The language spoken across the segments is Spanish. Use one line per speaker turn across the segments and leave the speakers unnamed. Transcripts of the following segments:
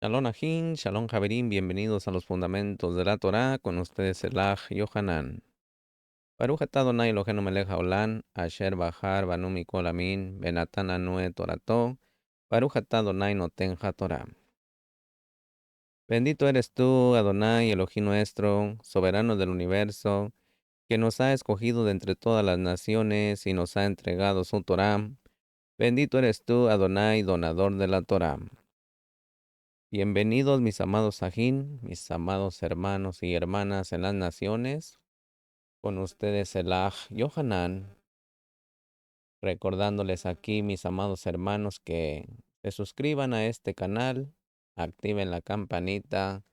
Shalom Ajín, Shalom Javerín, bienvenidos a los fundamentos de la Torá, con ustedes Elaj Yohanan. Baruch atah Adonai Eloheinu melech haolam, asher bahar banu mikol amin, benatan anue torato, Baruch atah Adonai noten haTorah. Bendito eres tú, Adonai, Elohim nuestro, soberano del universo, que nos ha escogido de entre todas las naciones y nos ha entregado su Torá. Bendito eres tú, Adonai, donador de la Torá. Bienvenidos mis amados Sajín, mis amados hermanos y hermanas en las naciones, con ustedes Elaj Yohanan, recordándoles aquí mis amados hermanos que se suscriban a este canal, activen la campanita,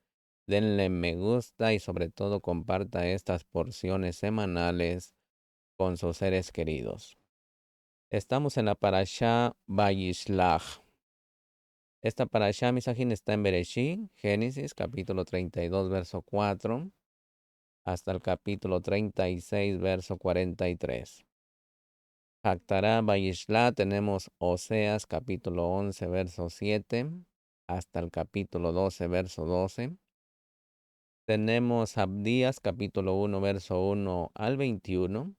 denle me gusta y sobre todo comparta estas porciones semanales con sus seres queridos. Estamos en la parashá Vayishlach. Esta parashá Misajín está en Bereshit, Génesis, capítulo 32, verso 4, hasta el capítulo 36, verso 43. Haftará Vayishlach tenemos Oseas, capítulo 11, verso 7, hasta el capítulo 12, verso 12. Tenemos Abdías, capítulo 1, verso 1 al 21.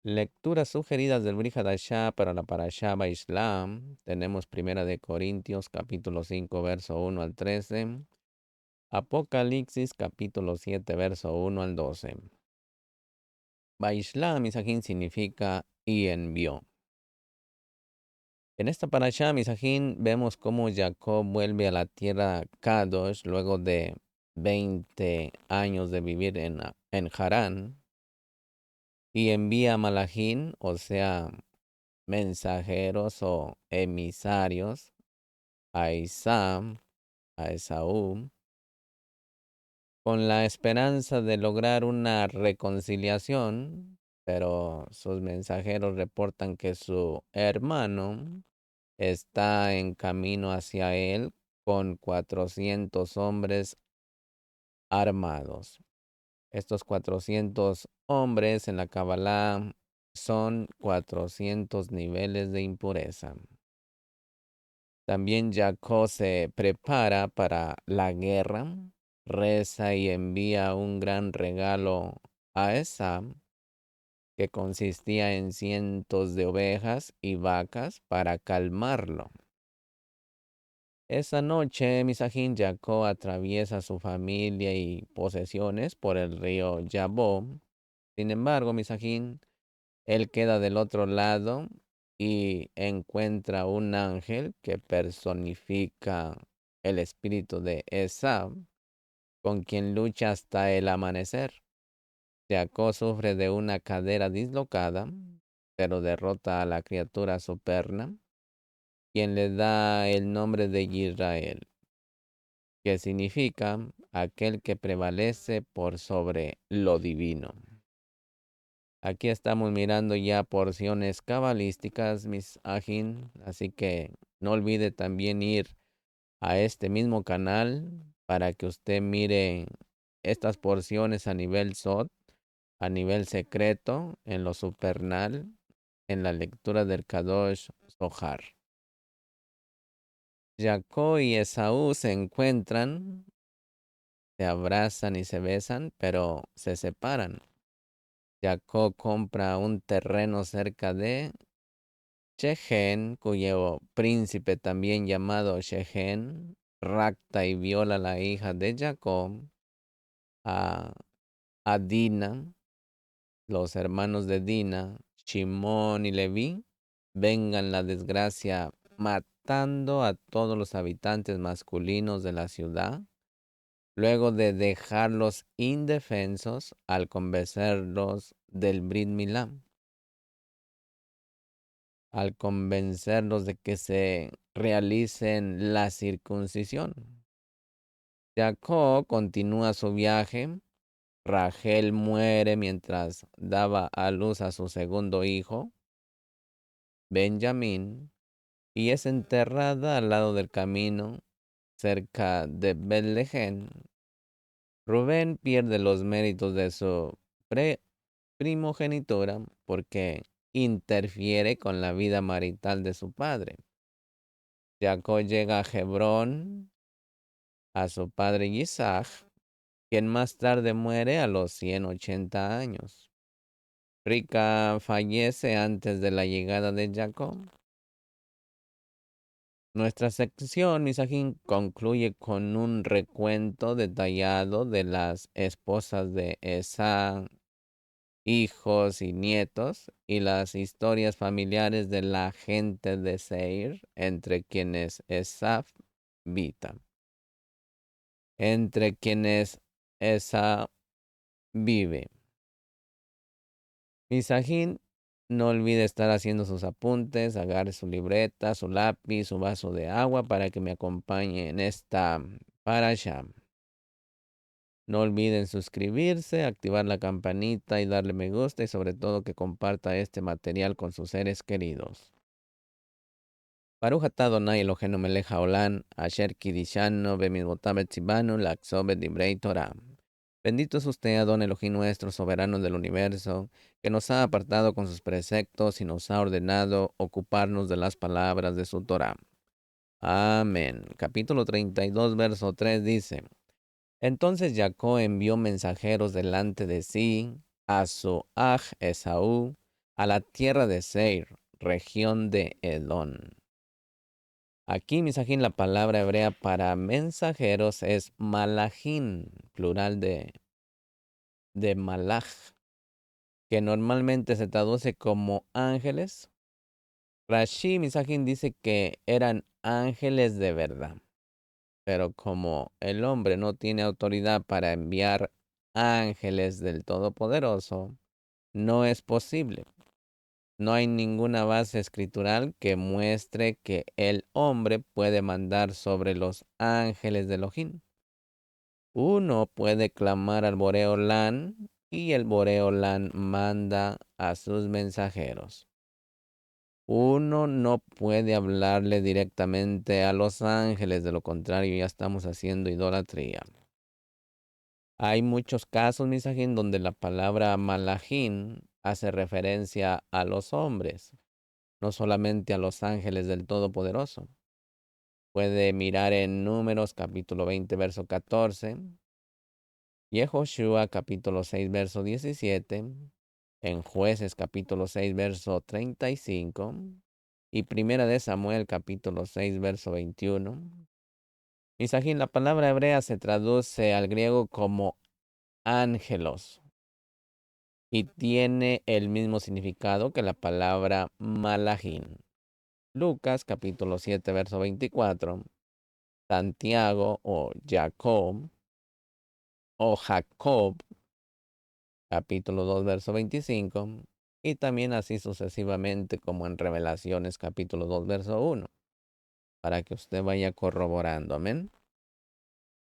Lecturas sugeridas del Brit Hadashah para la parashá Vayishlach. Tenemos Primera de Corintios, capítulo 5, verso 1 al 13. Apocalipsis capítulo 7, verso 1 al 12. Vaishla, Misajín, significa y envió. En esta parashá, Misajín, vemos cómo Jacob vuelve a la tierra Kadosh luego de 20 años de vivir en Harán y envía a Malajín, o sea, mensajeros o emisarios, a Isam, a Esaú, con la esperanza de lograr una reconciliación, pero sus mensajeros reportan que su hermano está en camino hacia él con 400 hombres armados. Estos 400 hombres en la Kabbalah son 400 niveles de impureza. También Jacob se prepara para la guerra, reza y envía un gran regalo a Esau, que consistía en cientos de ovejas y vacas para calmarlo. Esa noche, Misajín Jacob atraviesa su familia y posesiones por el río Yabó. Sin embargo, Misajín, él queda del otro lado y encuentra un ángel que personifica el espíritu de Esau, con quien lucha hasta el amanecer. Jacob sufre de una cadera dislocada, pero derrota a la criatura superna, quien le da el nombre de Israel, que significa aquel que prevalece por sobre lo divino. Aquí estamos mirando ya porciones cabalísticas, mis ajín, así que no olvide también ir a este mismo canal para que usted mire estas porciones a nivel SOT, a nivel secreto, en lo supernal, en la lectura del Kadosh Zohar. Jacob y Esaú se encuentran, se abrazan y se besan, pero se separan. Jacob compra un terreno cerca de Shechem, cuyo príncipe también llamado Shechem rapta y viola a la hija de Jacob, a, a Dina. Los hermanos de Dina, Shimón y Leví, vengan la desgracia matando a todos los habitantes masculinos de la ciudad, luego de dejarlos indefensos al convencerlos del Brit Milá, al convencerlos de que se realicen la circuncisión. Jacob continúa su viaje. Rachel muere mientras daba a luz a su segundo hijo, Benjamín, y es enterrada al lado del camino, cerca de Betlehem. Rubén pierde los méritos de su primogenitura porque interfiere con la vida marital de su padre. Jacob llega a Hebrón a su padre Isaac, quien más tarde muere a los 180 años. Rica fallece antes de la llegada de Jacob. Nuestra sección, Misajín, concluye con un recuento detallado de las esposas de Esau, hijos y nietos, y las historias familiares de la gente de Seir, entre quienes Esaf habita. Entre quienes Esau vive. Misajín, no olvide estar haciendo sus apuntes, agarre su libreta, su lápiz, su vaso de agua para que me acompañe en esta parasha. No olviden suscribirse, activar la campanita y darle me gusta y sobre todo que comparta este material con sus seres queridos. Baruch atah Adonai Eloheinu melech haolam, asher kidishanu bemitzvotav etzivanu la'atzov bedivrei Torah. Bendito es usted, Adón Elohim nuestro, soberano del universo, que nos ha apartado con sus preceptos y nos ha ordenado ocuparnos de las palabras de su Torah. Amén. Capítulo 32, verso 3 dice: Entonces Jacob envió mensajeros delante de sí a su aj Esaú, a la tierra de Seir, región de Edom. Aquí, misajín, la palabra hebrea para mensajeros es malajín, plural de malaj, que normalmente se traduce como ángeles. Rashi Misajín dice que eran ángeles de verdad, pero como el hombre no tiene autoridad para enviar ángeles del Todopoderoso, no es posible. No hay ninguna base escritural que muestre que el hombre puede mandar sobre los ángeles de Elohim. Uno puede clamar al Boreolán y el Boreolán manda a sus mensajeros. Uno no puede hablarle directamente a los ángeles, de lo contrario ya estamos haciendo idolatría. Hay muchos casos, misajín, donde la palabra malajín hace referencia a los hombres, no solamente a los ángeles del Todopoderoso. Puede mirar en Números capítulo 20, verso 14, Yehoshua capítulo 6, verso 17, en Jueces capítulo 6, verso 35, y Primera de Samuel capítulo 6, verso 21. Misajín, la palabra hebrea se traduce al griego como ángelos y tiene el mismo significado que la palabra malajín. Lucas capítulo 7, verso 24, Santiago o Jacob o Jacob capítulo 2, verso 25, y también así sucesivamente como en Revelaciones capítulo 2, verso 1, para que usted vaya corroborando, amén.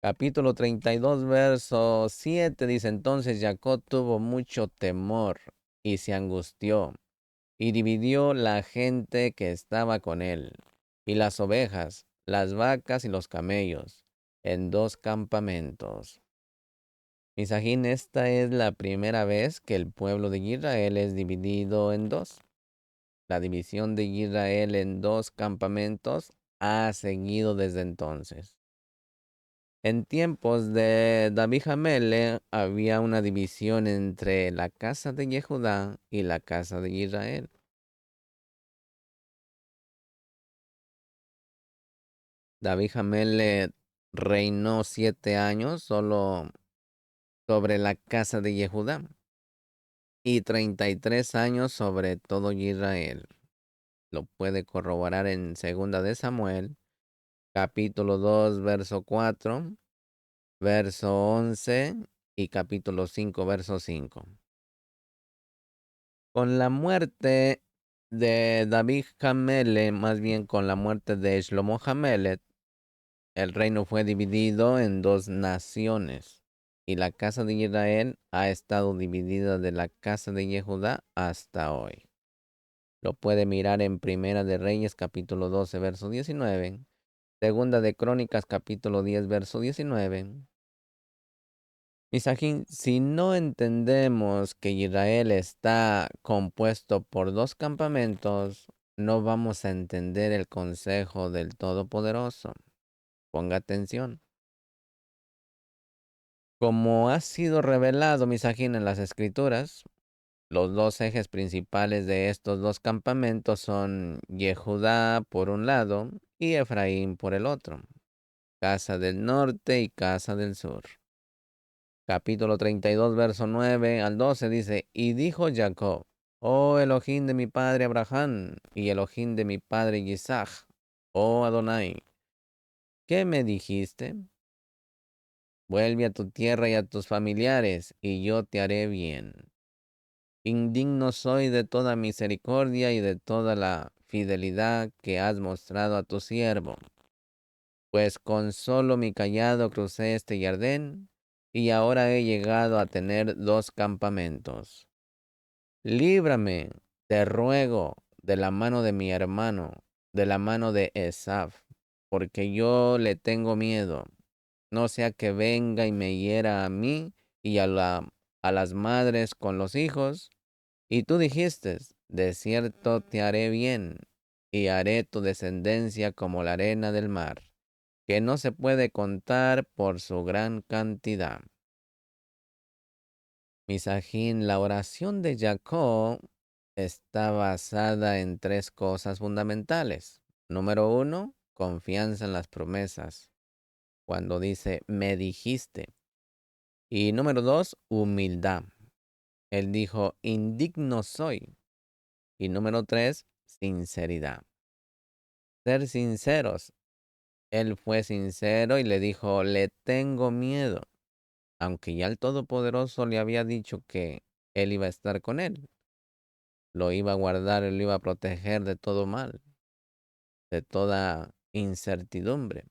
Capítulo 32, verso 7 dice: Entonces Jacob tuvo mucho temor y se angustió, y dividió la gente que estaba con él, y las ovejas, las vacas y los camellos, en dos campamentos. Misajín, esta es la primera vez que el pueblo de Israel es dividido en dos. La división de Israel en dos campamentos ha seguido desde entonces. En tiempos de David Hamele había una división entre la casa de Yehudá y la casa de Israel. David Hamele reinó 7 años solo sobre la casa de Yehudá y 33 años sobre todo Israel. Lo puede corroborar en Segunda de Samuel, capítulo 2, verso 4, verso 11 y capítulo 5, verso 5. Con la muerte de David Hamele, más bien con la muerte de Shlomo Hamelet, el reino fue dividido en dos naciones, y la casa de Israel ha estado dividida de la casa de Yehudá hasta hoy. Lo puede mirar en Primera de Reyes, capítulo 12, verso 19, Segunda de Crónicas, capítulo 10, verso 19. Misajín, si no entendemos que Israel está compuesto por dos campamentos, no vamos a entender el consejo del Todopoderoso. Ponga atención. Como ha sido revelado, Misajín, en las Escrituras, los dos ejes principales de estos dos campamentos son Yehudá por un lado y Efraín por el otro, casa del norte y casa del sur. Capítulo 32, verso 9 al 12 dice, y dijo Jacob, oh Elohim de mi padre Abraham y Elohim de mi padre Isaac, oh Adonai, ¿qué me dijiste? Vuelve a tu tierra y a tus familiares, y yo te haré bien. Indigno soy de toda misericordia y de toda la fidelidad que has mostrado a tu siervo, pues con solo mi cayado crucé este Jardín, y ahora he llegado a tener dos campamentos. Líbrame, te ruego, de la mano de mi hermano, de la mano de Esaf, porque yo le tengo miedo, no sea que venga y me hiera a mí y a las madres con los hijos. Y tú dijiste, de cierto te haré bien, y haré tu descendencia como la arena del mar, que no se puede contar por su gran cantidad. Misajín, la oración de Jacob está basada en tres cosas fundamentales. Número uno, confianza en las promesas, cuando dice, me dijiste. Y número dos, humildad. Él dijo, indigno soy. Y número tres, sinceridad. Ser sinceros. Él fue sincero y le dijo, le tengo miedo, aunque ya el Todopoderoso le había dicho que él iba a estar con él, lo iba a guardar, lo iba a proteger de todo mal, de toda incertidumbre.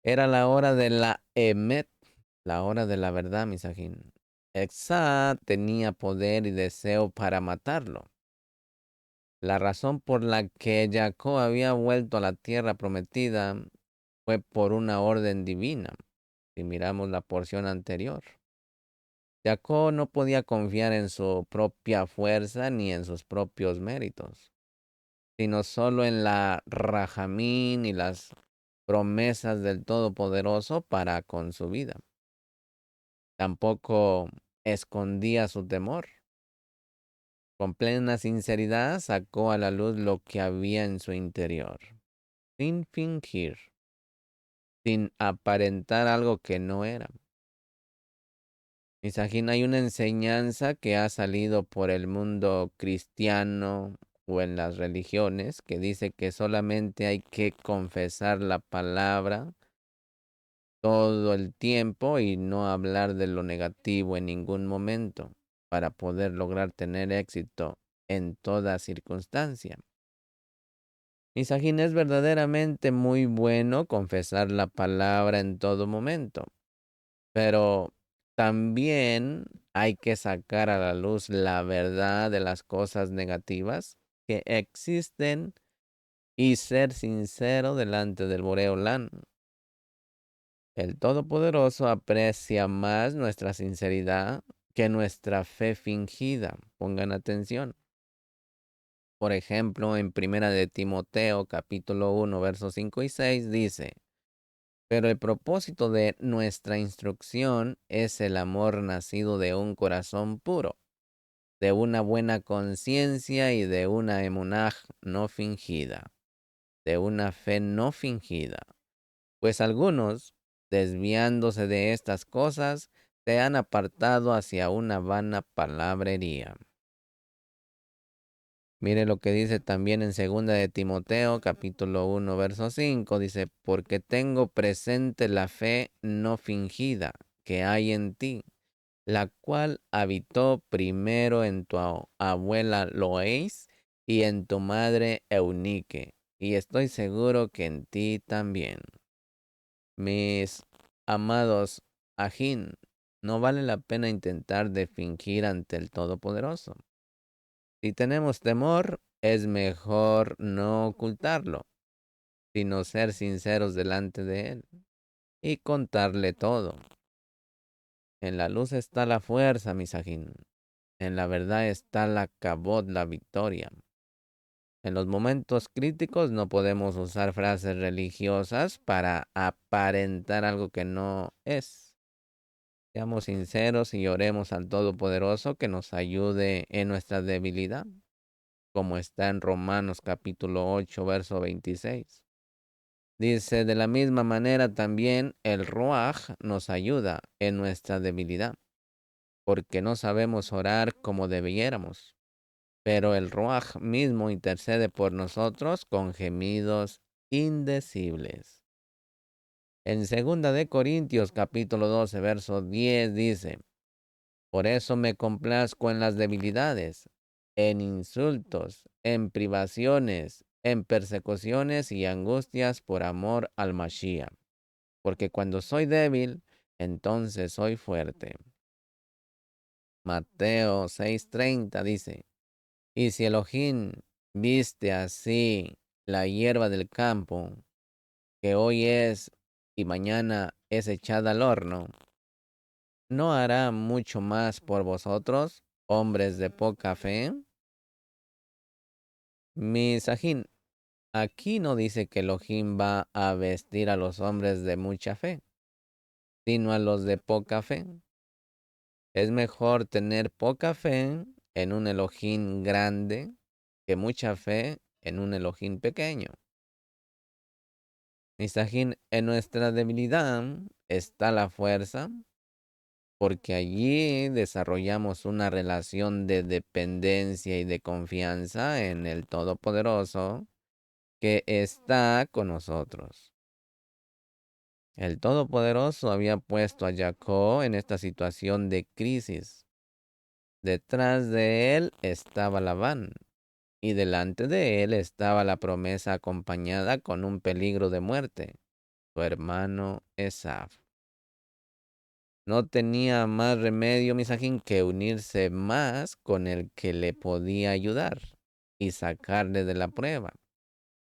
Era la hora de la Emet, la hora de la verdad, Misajín. Exa tenía poder y deseo para matarlo. La razón por la que Jacob había vuelto a la tierra prometida fue por una orden divina, si miramos la porción anterior. Jacob no podía confiar en su propia fuerza ni en sus propios méritos, sino solo en la rajamín y las promesas del Todopoderoso para con su vida. Tampoco escondía su temor. Con plena sinceridad sacó a la luz lo que había en su interior, sin fingir, sin aparentar algo que no era. Misajín, hay una enseñanza que ha salido por el mundo cristiano o en las religiones que dice que solamente hay que confesar la palabra todo el tiempo y no hablar de lo negativo en ningún momento para poder lograr tener éxito en toda circunstancia. Misajín, es verdaderamente muy bueno confesar la palabra en todo momento, pero también hay que sacar a la luz la verdad de las cosas negativas que existen y ser sincero delante del Boreolán. El Todopoderoso aprecia más nuestra sinceridad que nuestra fe fingida. Pongan atención. Por ejemplo, en Primera de Timoteo, capítulo 1, versos 5 y 6, dice, pero el propósito de nuestra instrucción es el amor nacido de un corazón puro, de una buena conciencia y de una emunaj no fingida, de una fe no fingida. Pues algunos, desviándose de estas cosas, se han apartado hacia una vana palabrería. Mire lo que dice también en segunda de Timoteo, capítulo 1, verso 5, dice, porque tengo presente la fe no fingida que hay en ti, la cual habitó primero en tu abuela Lois y en tu madre Eunique, y estoy seguro que en ti también. Mis amados ajín, no vale la pena intentar de fingir ante el Todopoderoso. Si tenemos temor, es mejor no ocultarlo, sino ser sinceros delante de Él y contarle todo. En la luz está la fuerza, misajín. En la verdad está la cabot, la victoria. En los momentos críticos no podemos usar frases religiosas para aparentar algo que no es. Seamos sinceros y oremos al Todopoderoso que nos ayude en nuestra debilidad, como está en Romanos capítulo 8, verso 26. Dice, de la misma manera también el Ruaj nos ayuda en nuestra debilidad, porque no sabemos orar como debiéramos, pero el Ruaj mismo intercede por nosotros con gemidos indecibles. En segunda de Corintios capítulo 12, verso 10 dice, por eso me complazco en las debilidades, en insultos, en privaciones, en persecuciones y angustias por amor al Mashiach. Porque cuando soy débil, entonces soy fuerte. Mateo 6:30 dice, y si Elohim viste así la hierba del campo, que hoy es y mañana es echada al horno, ¿no hará mucho más por vosotros, hombres de poca fe? Misajín, aquí no dice que Elohim va a vestir a los hombres de mucha fe, sino a los de poca fe. Es mejor tener poca fe en un Elohim grande que mucha fe en un Elohim pequeño. Misajín, en nuestra debilidad está la fuerza, porque allí desarrollamos una relación de dependencia y de confianza en el Todopoderoso que está con nosotros. El Todopoderoso había puesto a Jacob en esta situación de crisis. Detrás de él estaba Labán, y delante de él estaba la promesa acompañada con un peligro de muerte, su hermano Esaf. No tenía más remedio, Misajín, que unirse más con el que le podía ayudar y sacarle de la prueba,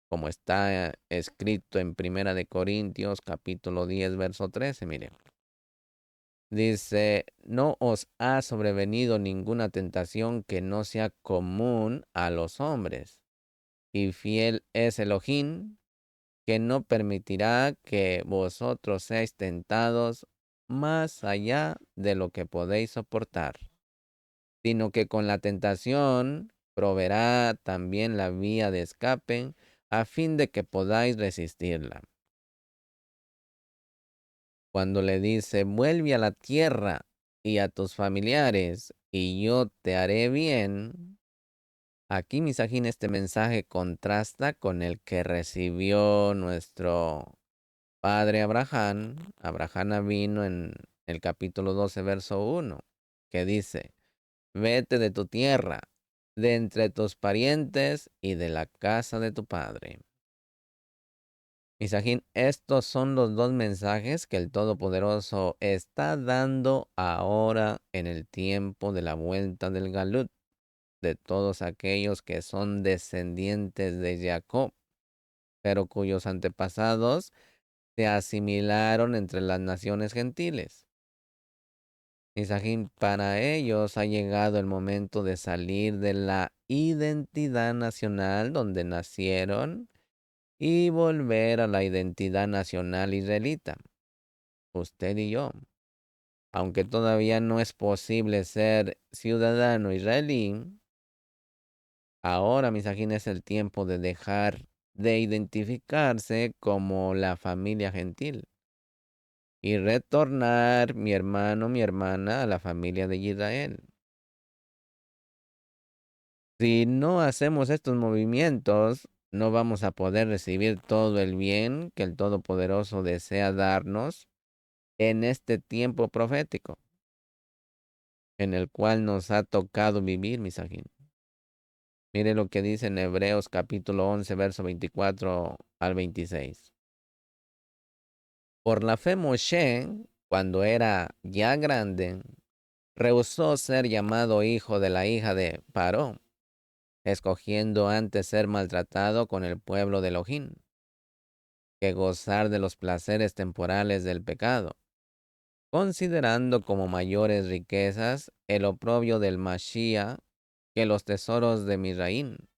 como está escrito en Primera de Corintios capítulo 10, verso 13, mire. Dice, no os ha sobrevenido ninguna tentación que no sea común a los hombres, y fiel es Elohim, que no permitirá que vosotros seáis tentados más allá de lo que podéis soportar, sino que con la tentación proveerá también la vía de escape a fin de que podáis resistirla. Cuando le dice, vuelve a la tierra y a tus familiares, y yo te haré bien. Aquí, Misajín, este mensaje contrasta con el que recibió nuestro padre Abraham. Abraham vino en el capítulo 12, verso 1, que dice, vete de tu tierra, de entre tus parientes y de la casa de tu padre. Misajín, estos son los dos mensajes que el Todopoderoso está dando ahora en el tiempo de la vuelta del Galut, de todos aquellos que son descendientes de Jacob, pero cuyos antepasados se asimilaron entre las naciones gentiles. Misajín, para ellos ha llegado el momento de salir de la identidad nacional donde nacieron y volver a la identidad nacional israelita, usted y yo. Aunque todavía no es posible ser ciudadano israelí, ahora, Misajín, es el tiempo de dejar de identificarse como la familia gentil y retornar, mi hermano, mi hermana, a la familia de Israel. Si no hacemos estos movimientos, no vamos a poder recibir todo el bien que el Todopoderoso desea darnos en este tiempo profético, en el cual nos ha tocado vivir, Misajín. Mire lo que dice en Hebreos capítulo 11, verso 24 al 26. Por la fe Moshe, cuando era ya grande, rehusó ser llamado hijo de la hija de Paró, escogiendo antes ser maltratado con el pueblo de Elohim, que gozar de los placeres temporales del pecado, considerando como mayores riquezas el oprobio del Mashiach que los tesoros de Misraín,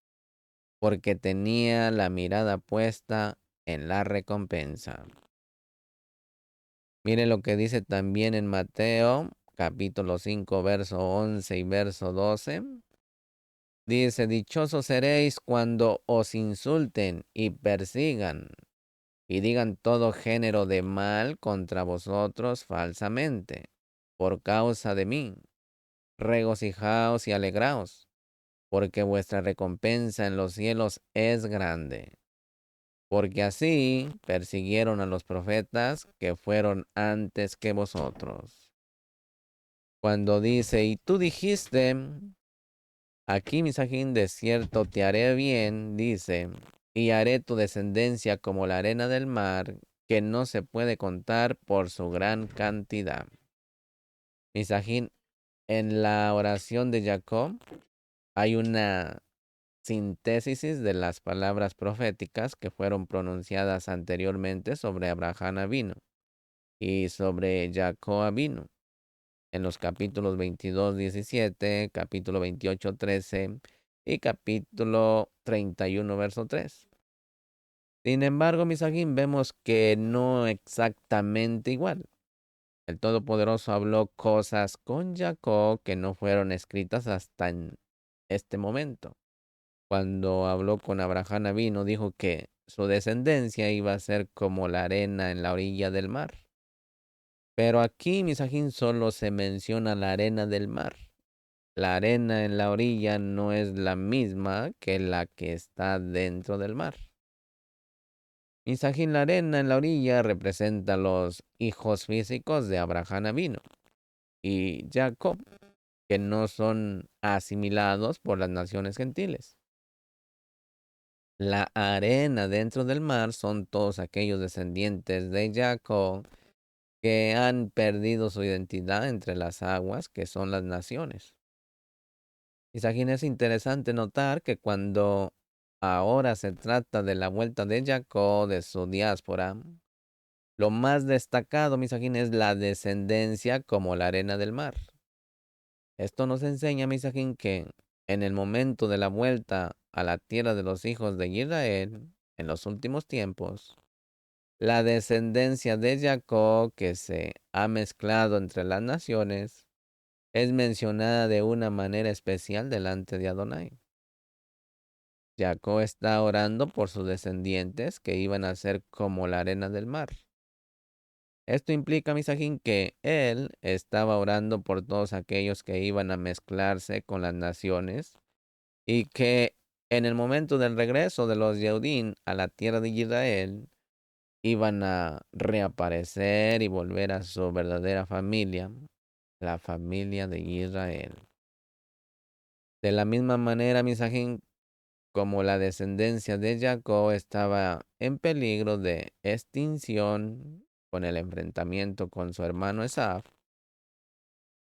porque tenía la mirada puesta en la recompensa. Miren lo que dice también en Mateo, capítulo 5, verso 11 y verso 12. Dice, dichosos seréis cuando os insulten y persigan y digan todo género de mal contra vosotros falsamente, por causa de mí. Regocijaos y alegraos, porque vuestra recompensa en los cielos es grande. Porque así persiguieron a los profetas que fueron antes que vosotros. Cuando dice, y tú dijiste, aquí Misajín, de cierto te haré bien, dice, y haré tu descendencia como la arena del mar, que no se puede contar por su gran cantidad. Misajín, en la oración de Jacob hay una síntesis de las palabras proféticas que fueron pronunciadas anteriormente sobre Abraham Avino y sobre Jacob Avino en los capítulos 22, 17, capítulo 28, 13 y capítulo 31, verso 3. Sin embargo, Misajín, vemos que no exactamente igual. El Todopoderoso habló cosas con Jacob que no fueron escritas hasta en este momento. Cuando habló con Abraham Avino, dijo que su descendencia iba a ser como la arena en la orilla del mar. Pero aquí, Misajín, solo se menciona la arena del mar. La arena en la orilla no es la misma que la que está dentro del mar. Misajín, la arena en la orilla representa los hijos físicos de Abraham Avino y Jacob, que no son asimilados por las naciones gentiles. La arena dentro del mar son todos aquellos descendientes de Jacob que han perdido su identidad entre las aguas, que son las naciones. Misajín, es interesante notar que cuando ahora se trata de la vuelta de Jacob, de su diáspora, lo más destacado, Misajín, es la descendencia como la arena del mar. Esto nos enseña, Misajín, que en el momento de la vuelta a la tierra de los hijos de Israel, en los últimos tiempos, la descendencia de Jacob que se ha mezclado entre las naciones es mencionada de una manera especial delante de Adonai. Jacob está orando por sus descendientes que iban a ser como la arena del mar. Esto implica, Misajín, que él estaba orando por todos aquellos que iban a mezclarse con las naciones y que en el momento del regreso de los Yehudim a la tierra de Israel iban a reaparecer y volver a su verdadera familia, la familia de Israel. De la misma manera, Misajín, como la descendencia de Jacob estaba en peligro de extinción con el enfrentamiento con su hermano Esaf,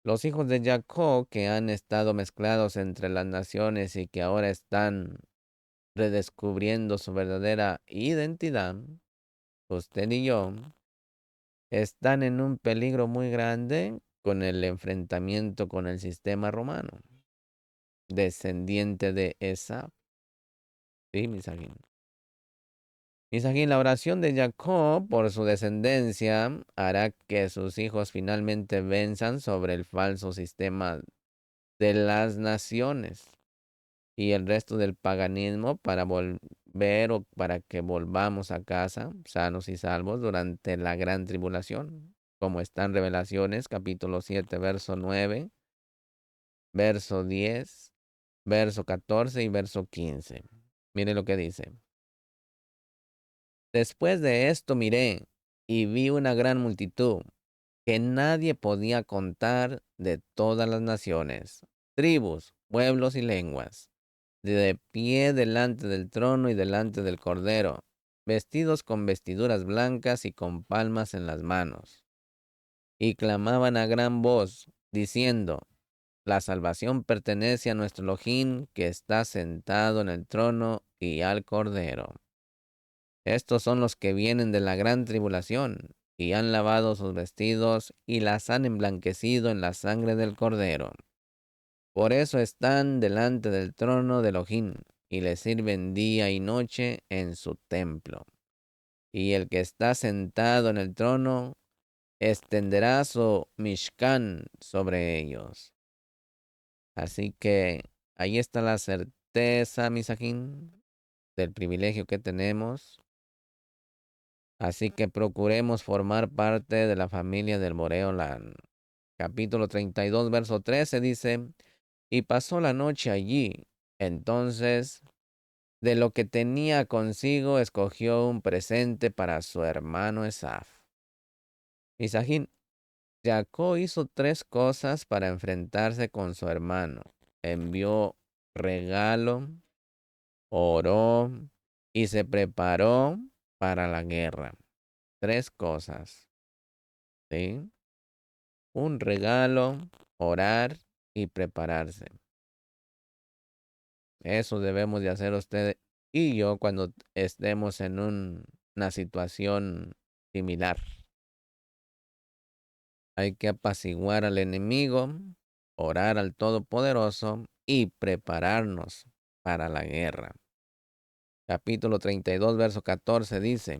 los hijos de Jacob que han estado mezclados entre las naciones y que ahora están redescubriendo su verdadera identidad, usted y yo, están en un peligro muy grande con el enfrentamiento con el sistema romano, descendiente de Esaf. Sí, Misajín. Misajín, la oración de Jacob por su descendencia hará que sus hijos finalmente venzan sobre el falso sistema de las naciones y el resto del paganismo para volver o para que volvamos a casa sanos y salvos durante la gran tribulación, como está en Revelaciones capítulo 7, verso 9, verso 10, verso 14 y verso 15. Mire lo que dice. Después de esto miré y vi una gran multitud que nadie podía contar de todas las naciones, tribus, pueblos y lenguas, de pie delante del trono y delante del Cordero, vestidos con vestiduras blancas y con palmas en las manos. Y clamaban a gran voz, diciendo, la salvación pertenece a nuestro Elohim que está sentado en el trono y al Cordero. Estos son los que vienen de la gran tribulación y han lavado sus vestidos y las han emblanquecido en la sangre del Cordero. Por eso están delante del trono de Elohim y le sirven día y noche en su templo. Y el que está sentado en el trono extenderá su Mishkan sobre ellos. Así que ahí está la certeza, Misajín, del privilegio que tenemos. Así que procuremos formar parte de la familia del Boreolam. Capítulo 32, verso 13 dice, y pasó la noche allí. Entonces, de lo que tenía consigo, escogió un presente para su hermano Esaf. Misajín, Jacob hizo tres cosas para enfrentarse con su hermano. Envió regalo, oró y se preparó para la guerra. Tres cosas, ¿sí? Un regalo, orar y prepararse. Eso debemos de hacer usted y yo cuando estemos en una situación similar. Hay que apaciguar al enemigo, orar al Todopoderoso y prepararnos para la guerra. Capítulo 32, verso 14 dice,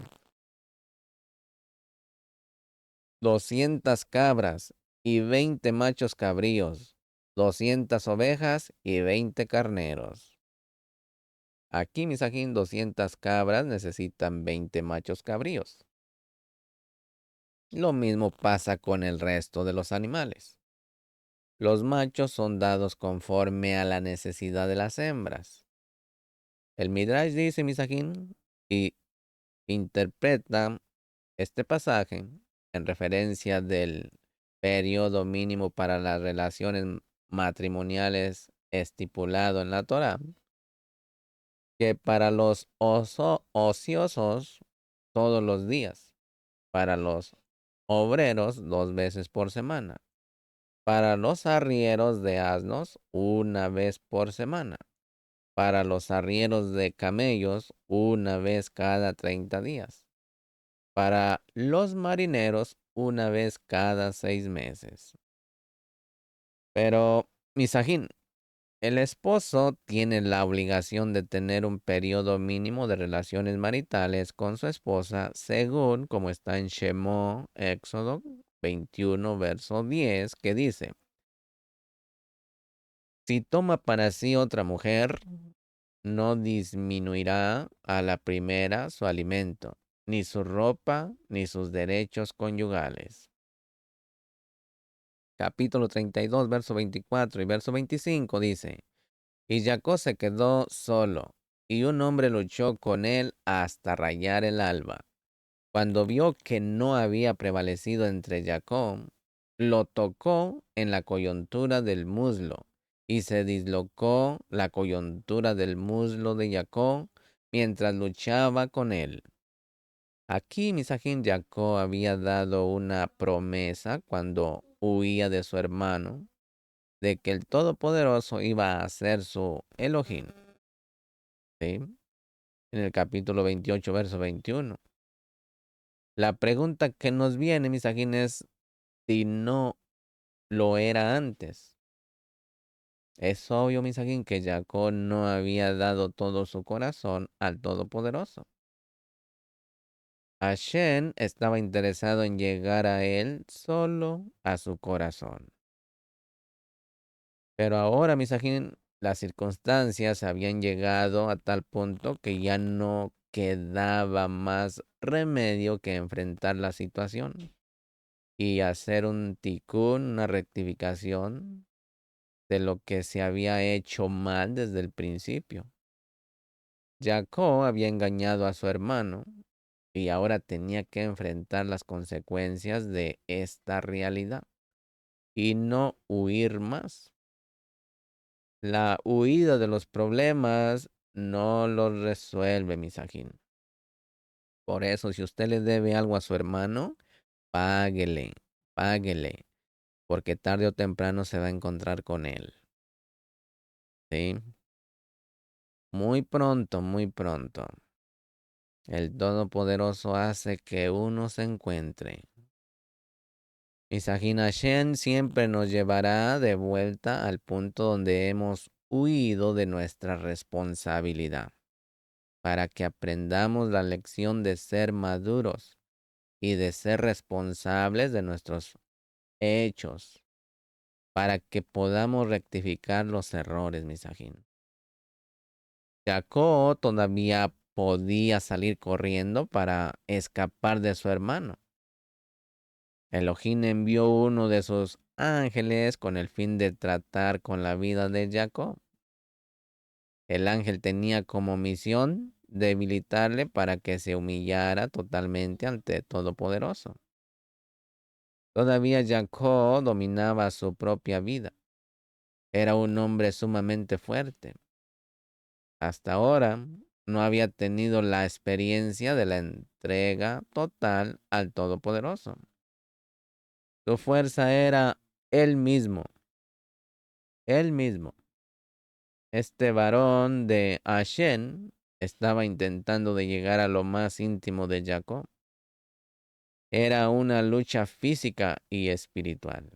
200 cabras y 20 machos cabríos, 200 ovejas y 20 carneros. Aquí, Misajín, 200 cabras necesitan 20 machos cabríos. Lo mismo pasa con el resto de los animales. Los machos son dados conforme a la necesidad de las hembras. El Midrash dice, Misajín, y interpreta este pasaje en referencia del periodo mínimo para las relaciones matrimoniales estipulado en la Torá, que para los ociosos todos los días, para los obreros 2 veces por semana, para los arrieros de asnos 1 vez por semana, para los arrieros de camellos 1 vez cada 30 días, para los marineros 1 vez cada 6 meses. Pero, Misajín, el esposo tiene la obligación de tener un periodo mínimo de relaciones maritales con su esposa, según como está en Shemó, Éxodo 21, verso 10, que dice, si toma para sí otra mujer, no disminuirá a la primera su alimento, ni su ropa, ni sus derechos conyugales. Capítulo 32, verso 24 y verso 25 dice, y Jacob se quedó solo, y un hombre luchó con él hasta rayar el alba. Cuando vio que no había prevalecido entre Jacob, lo tocó en la coyuntura del muslo, y se dislocó la coyuntura del muslo de Jacob mientras luchaba con él. Aquí Misajín Jacob había dado una promesa cuando huía de su hermano, de que el Todopoderoso iba a ser su Elohim. ¿Sí? En el capítulo 28, verso 21. La pregunta que nos viene, Misajín, es si no lo era antes. Es obvio, Misajín, que Jacob no había dado todo su corazón al Todopoderoso. Hashem estaba interesado en llegar a él solo a su corazón. Pero ahora, Misajín, las circunstancias habían llegado a tal punto que ya no quedaba más remedio que enfrentar la situación y hacer un tikkun, una rectificación de lo que se había hecho mal desde el principio. Jacob había engañado a su hermano y ahora tenía que enfrentar las consecuencias de esta realidad y no huir más. La huida de los problemas no los resuelve, Misajín. Por eso, si usted le debe algo a su hermano, páguele, páguele, porque tarde o temprano se va a encontrar con él. ¿Sí? Muy pronto, muy pronto. El Todopoderoso hace que uno se encuentre. Misajín Hashem siempre nos llevará de vuelta al punto donde hemos huido de nuestra responsabilidad, para que aprendamos la lección de ser maduros y de ser responsables de nuestros hechos para que podamos rectificar los errores, Misajín. Jacob todavía podía salir corriendo para escapar de su hermano. Elohim envió uno de sus ángeles con el fin de tratar con la vida de Jacob. El ángel tenía como misión debilitarle para que se humillara totalmente ante el Todopoderoso. Todavía Jacob dominaba su propia vida. Era un hombre sumamente fuerte. Hasta ahora no había tenido la experiencia de la entrega total al Todopoderoso. Su fuerza era él mismo, él mismo. Este varón de Hashem estaba intentando de llegar a lo más íntimo de Jacob. Era una lucha física y espiritual.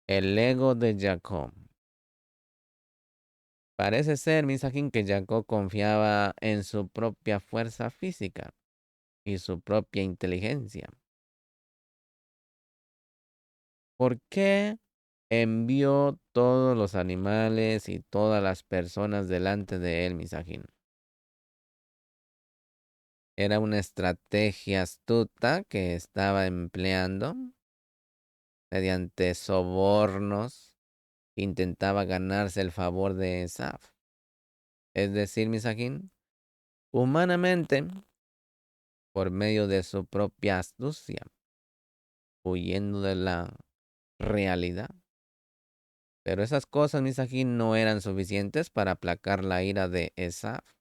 El ego de Jacob. Parece ser, Misajín, que Jacob confiaba en su propia fuerza física y su propia inteligencia. ¿Por qué envió todos los animales y todas las personas delante de él, Misajín? Era una estrategia astuta que estaba empleando mediante sobornos. Intentaba ganarse el favor de Esaf. Es decir, Misajín, humanamente, por medio de su propia astucia, huyendo de la realidad. Pero esas cosas, Misajín, no eran suficientes para aplacar la ira de Esaf.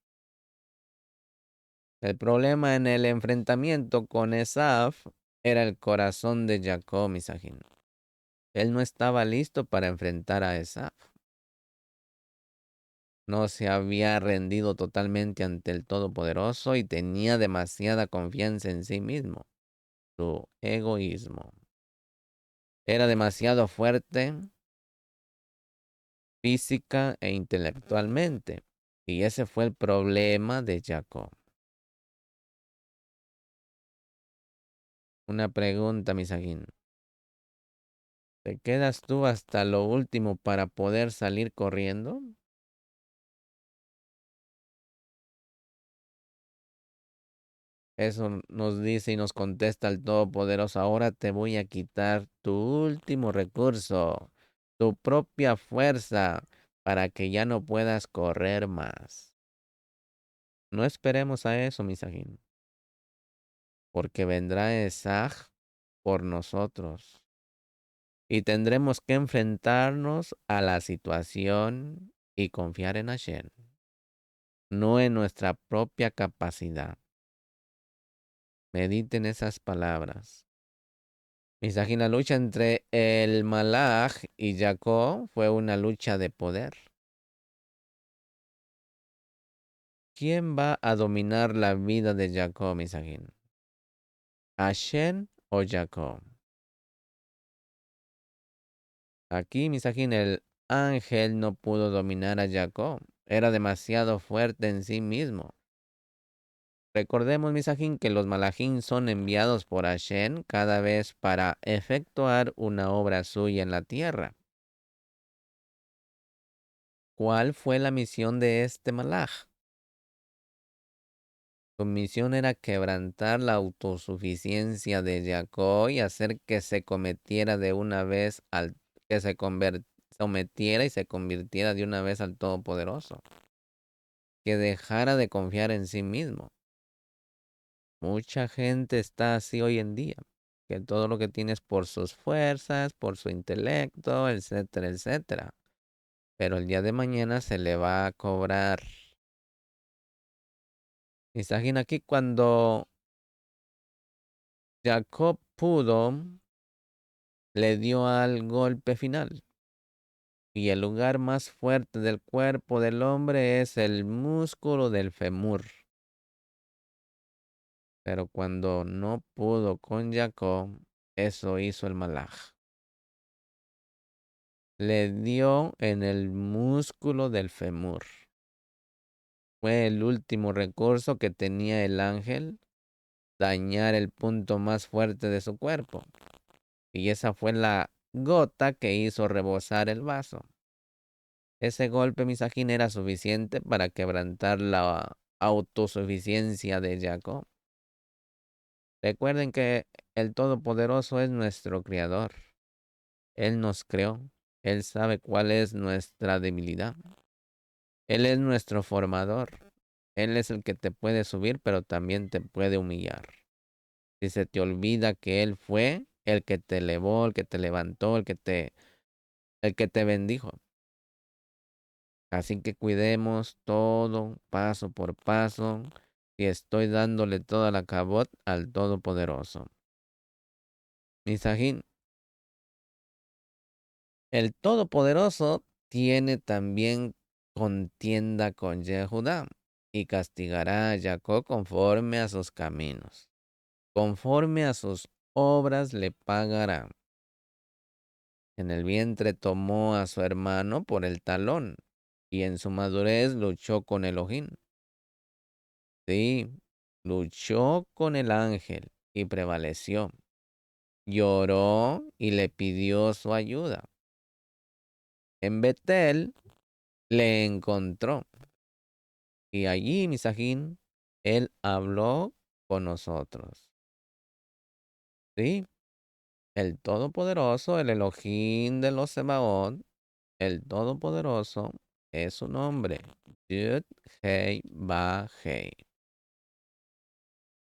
El problema en el enfrentamiento con Esaf era el corazón de Jacob, Misajín. Él no estaba listo para enfrentar a Esaf. No se había rendido totalmente ante el Todopoderoso y tenía demasiada confianza en sí mismo. Su egoísmo era demasiado fuerte física e intelectualmente. Y ese fue el problema de Jacob. Una pregunta, Misajín. ¿Te quedas tú hasta lo último para poder salir corriendo? Eso nos dice y nos contesta el Todopoderoso. Ahora te voy a quitar tu último recurso, tu propia fuerza, para que ya no puedas correr más. No esperemos a eso, Misajín, porque vendrá Esaj por nosotros y tendremos que enfrentarnos a la situación y confiar en Hashem, no en nuestra propia capacidad. Mediten esas palabras. Misajín, la lucha entre el Malaj y Jacob fue una lucha de poder. ¿Quién va a dominar la vida de Jacob, Misajín? ¿Hashem o Jacob? Aquí, Misajín, el ángel no pudo dominar a Jacob. Era demasiado fuerte en sí mismo. Recordemos, Misajín, que los malajín son enviados por Hashem cada vez para efectuar una obra suya en la tierra. ¿Cuál fue la misión de este malaj? Su misión era quebrantar la autosuficiencia de Jacob y hacer que se cometiera de una vez al que se sometiera y se convirtiera de una vez al Todopoderoso, que dejara de confiar en sí mismo. Mucha gente está así hoy en día, que todo lo que tiene es por sus fuerzas, por su intelecto, etcétera, etcétera. Pero el día de mañana se le va a cobrar. Imagina aquí cuando Jacob pudo, le dio al golpe final. Y el lugar más fuerte del cuerpo del hombre es el músculo del femur. Pero cuando no pudo con Jacob, eso hizo el malaj. Le dio en el músculo del femur. Fue el último recurso que tenía el ángel dañar el punto más fuerte de su cuerpo. Y esa fue la gota que hizo rebosar el vaso. Ese golpe, Misajín, era suficiente para quebrantar la autosuficiencia de Jacob. Recuerden que el Todopoderoso es nuestro Creador. Él nos creó. Él sabe cuál es nuestra debilidad. Él es nuestro formador. Él es el que te puede subir, pero también te puede humillar. Si se te olvida que Él fue el que te elevó, el que te levantó, el que te bendijo. Así que cuidemos todo paso por paso y estoy dándole toda la cabot al Todopoderoso. Misajín, el Todopoderoso tiene también contienda con Yehudá y castigará a Jacob conforme a sus caminos. Conforme a sus obras le pagará. En el vientre tomó a su hermano por el talón y en su madurez luchó con Elohim. Sí, luchó con el ángel y prevaleció. Lloró y le pidió su ayuda. En Betel le encontró y allí, Misajín, él habló con nosotros. Sí, el Todopoderoso, el Elohim de los Sebaot, el Todopoderoso es su nombre. Yud Hei Ba Hei.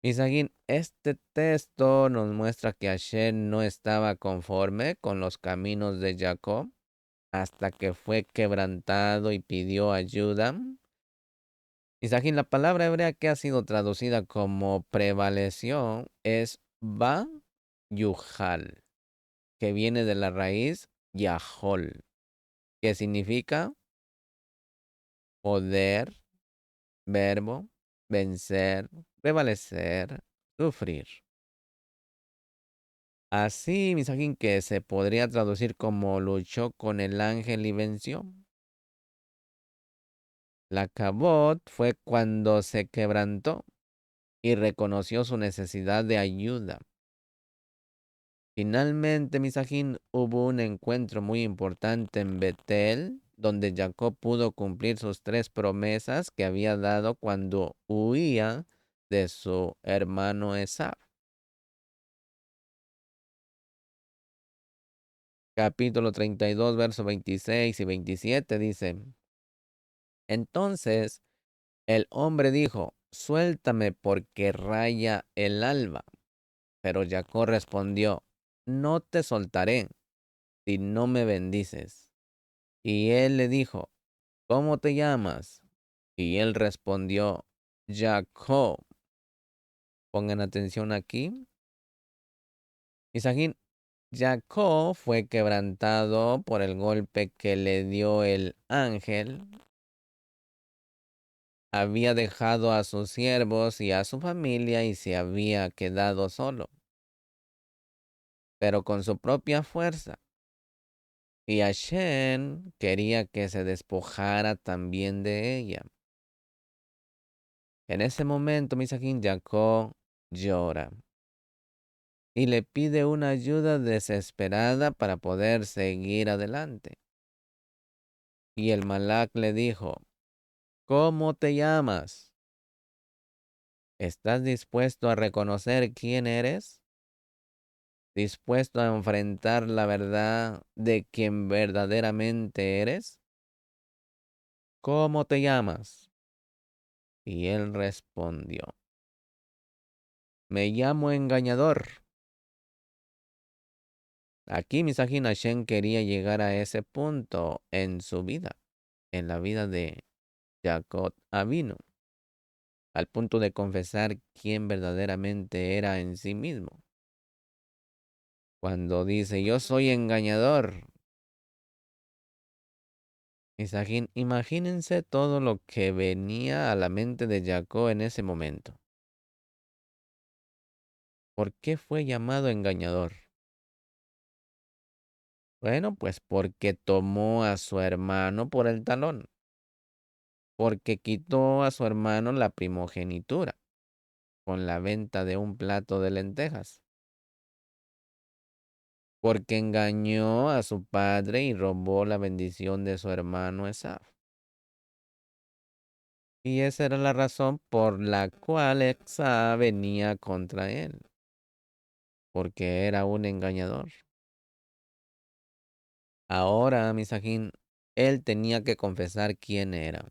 Misajín, este texto nos muestra que Hashem no estaba conforme con los caminos de Jacob hasta que fue quebrantado y pidió ayuda. Misajín, la palabra hebrea que ha sido traducida como prevaleció es Ba Yuhal, que viene de la raíz Yahol, que significa poder, verbo, vencer, prevalecer, sufrir. Así, Misajín, que se podría traducir como luchó con el ángel y venció. La cabot fue cuando se quebrantó y reconoció su necesidad de ayuda. Finalmente, Misajín, hubo un encuentro muy importante en Betel, donde Jacob pudo cumplir sus 3 promesas que había dado cuando huía de su hermano Esaú. Capítulo 32, versos 26 y 27 dice: Entonces el hombre dijo: Suéltame porque raya el alba. Pero Jacob respondió: No te soltaré si no me bendices. Y él le dijo: ¿Cómo te llamas? Y él respondió: Jacob. Pongan atención aquí. Isajín, Jacob fue quebrantado por el golpe que le dio el ángel. Había dejado a sus siervos y a su familia y se había quedado solo, pero con su propia fuerza. Y Hashem quería que se despojara también de ella. En ese momento, Misajín, Jacob llora y le pide una ayuda desesperada para poder seguir adelante. Y el Malak le dijo: ¿Cómo te llamas? ¿Estás dispuesto a reconocer quién eres? ¿Dispuesto a enfrentar la verdad de quién verdaderamente eres? ¿Cómo te llamas? Y él respondió: Me llamo engañador. Aquí Misajín, Hashem quería llegar a ese punto en su vida, en la vida de Jacob Avinu, al punto de confesar quién verdaderamente era en sí mismo. Cuando dice: Yo soy engañador, Misajín, imagínense todo lo que venía a la mente de Jacob en ese momento. ¿Por qué fue llamado engañador? Bueno, pues porque tomó a su hermano por el talón, porque quitó a su hermano la primogenitura. con la venta de un plato de lentejas, porque engañó a su padre y robó la bendición de su hermano Esaf. Y esa era la razón por la cual Esaf venía contra él, porque era un engañador. Ahora, Misajín, él tenía que confesar quién era.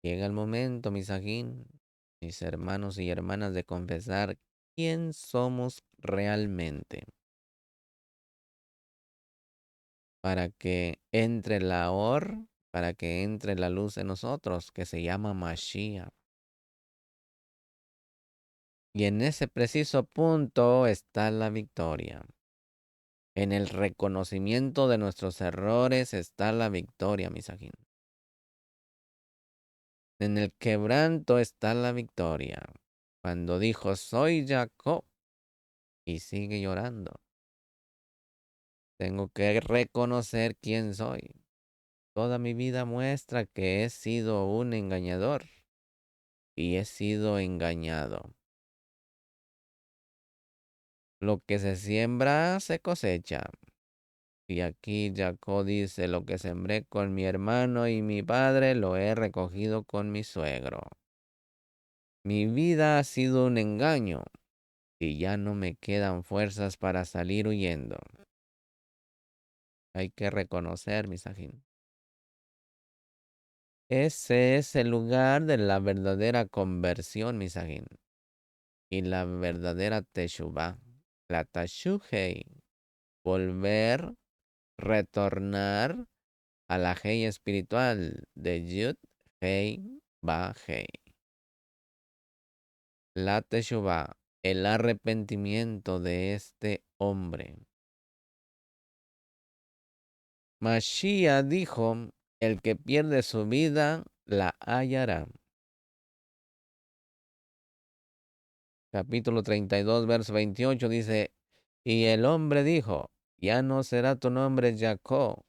Llega el momento, Misajín, mis hermanos y hermanas, de confesar quién somos realmente, para que entre la para que entre la luz en nosotros, que se llama Mashiach. Y en ese preciso punto está la victoria. En el reconocimiento de nuestros errores está la victoria, Misajín. En el quebranto está la victoria. Cuando dijo, soy Jacob, y sigue llorando. Tengo que reconocer quién soy. Toda mi vida muestra que he sido un engañador y he sido engañado. Lo que se siembra se cosecha. Y aquí Jacob dice, lo que sembré con mi hermano y mi padre lo he recogido con mi suegro. Mi vida ha sido un engaño y ya no me quedan fuerzas para salir huyendo. Hay que reconocer, Misajín. Ese es el lugar de la verdadera conversión, Misajín. Y la verdadera Teshuvah, la Tashuhei, volver, retornar a la Hei espiritual de Yud, Hei, Ba, Hei. La Teshuvah, el arrepentimiento de este hombre. Mashiach dijo, el que pierde su vida, la hallará. Capítulo 32, verso 28 dice, y el hombre dijo, ya no será tu nombre Jacob,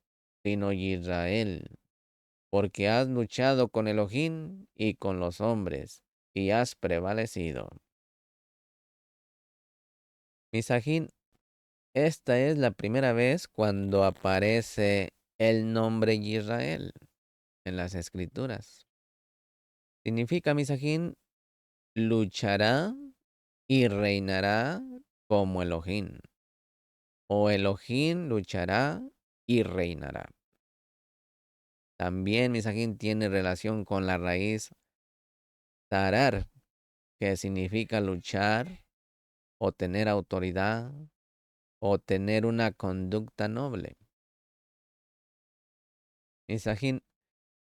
sino Israel, porque has luchado con Elohim y con los hombres, y has prevalecido. Misajín, esta es la primera vez cuando aparece el nombre Israel en las escrituras. Significa, Misajín, luchará y reinará como Elohim. O Elohim luchará y reinará. También Misajín tiene relación con la raíz tarar, que significa luchar o tener autoridad o tener una conducta noble. Misajín,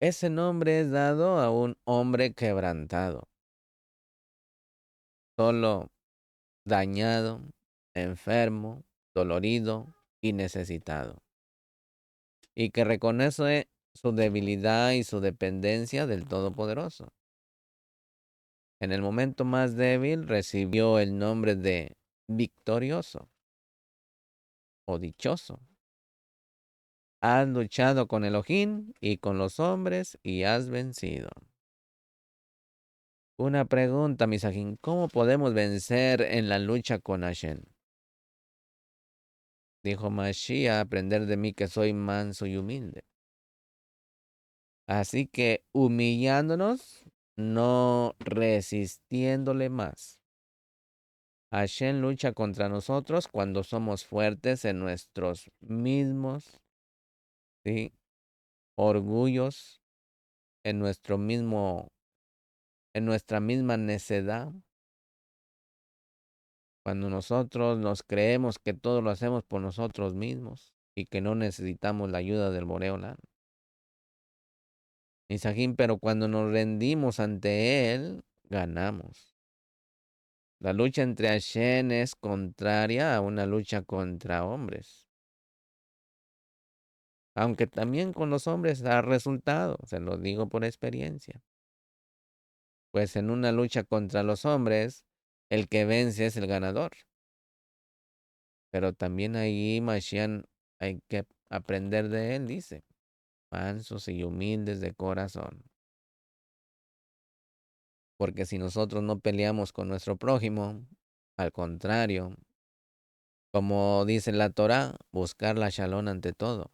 ese nombre es dado a un hombre quebrantado, solo, dañado, enfermo, dolorido y necesitado, y que reconoce su debilidad y su dependencia del Todopoderoso. En el momento más débil recibió el nombre de victorioso o dichoso. Has luchado con Elohim y con los hombres y has vencido. Una pregunta, Misajín, ¿cómo podemos vencer en la lucha con Hashem? Dijo Mashiach, aprender de mí que soy manso y humilde. Así que humillándonos, no resistiéndole más. Hashem lucha contra nosotros cuando somos fuertes en nuestros mismos, ¿sí?, orgullos, en nuestro mismo, en nuestra misma necedad. Cuando nosotros nos creemos que todo lo hacemos por nosotros mismos y que no necesitamos la ayuda del Boreolán. Misajín, pero cuando nos rendimos ante Él, ganamos. La lucha entre Hashem es contraria a una lucha contra hombres. Aunque también con los hombres ha resultado, se lo digo por experiencia. Pues en una lucha contra los hombres, el que vence es el ganador. Pero también ahí Mashiach hay que aprender de él, dice, mansos y humildes de corazón. Porque si nosotros no peleamos con nuestro prójimo, al contrario, como dice la Torá, buscar la shalom ante todo.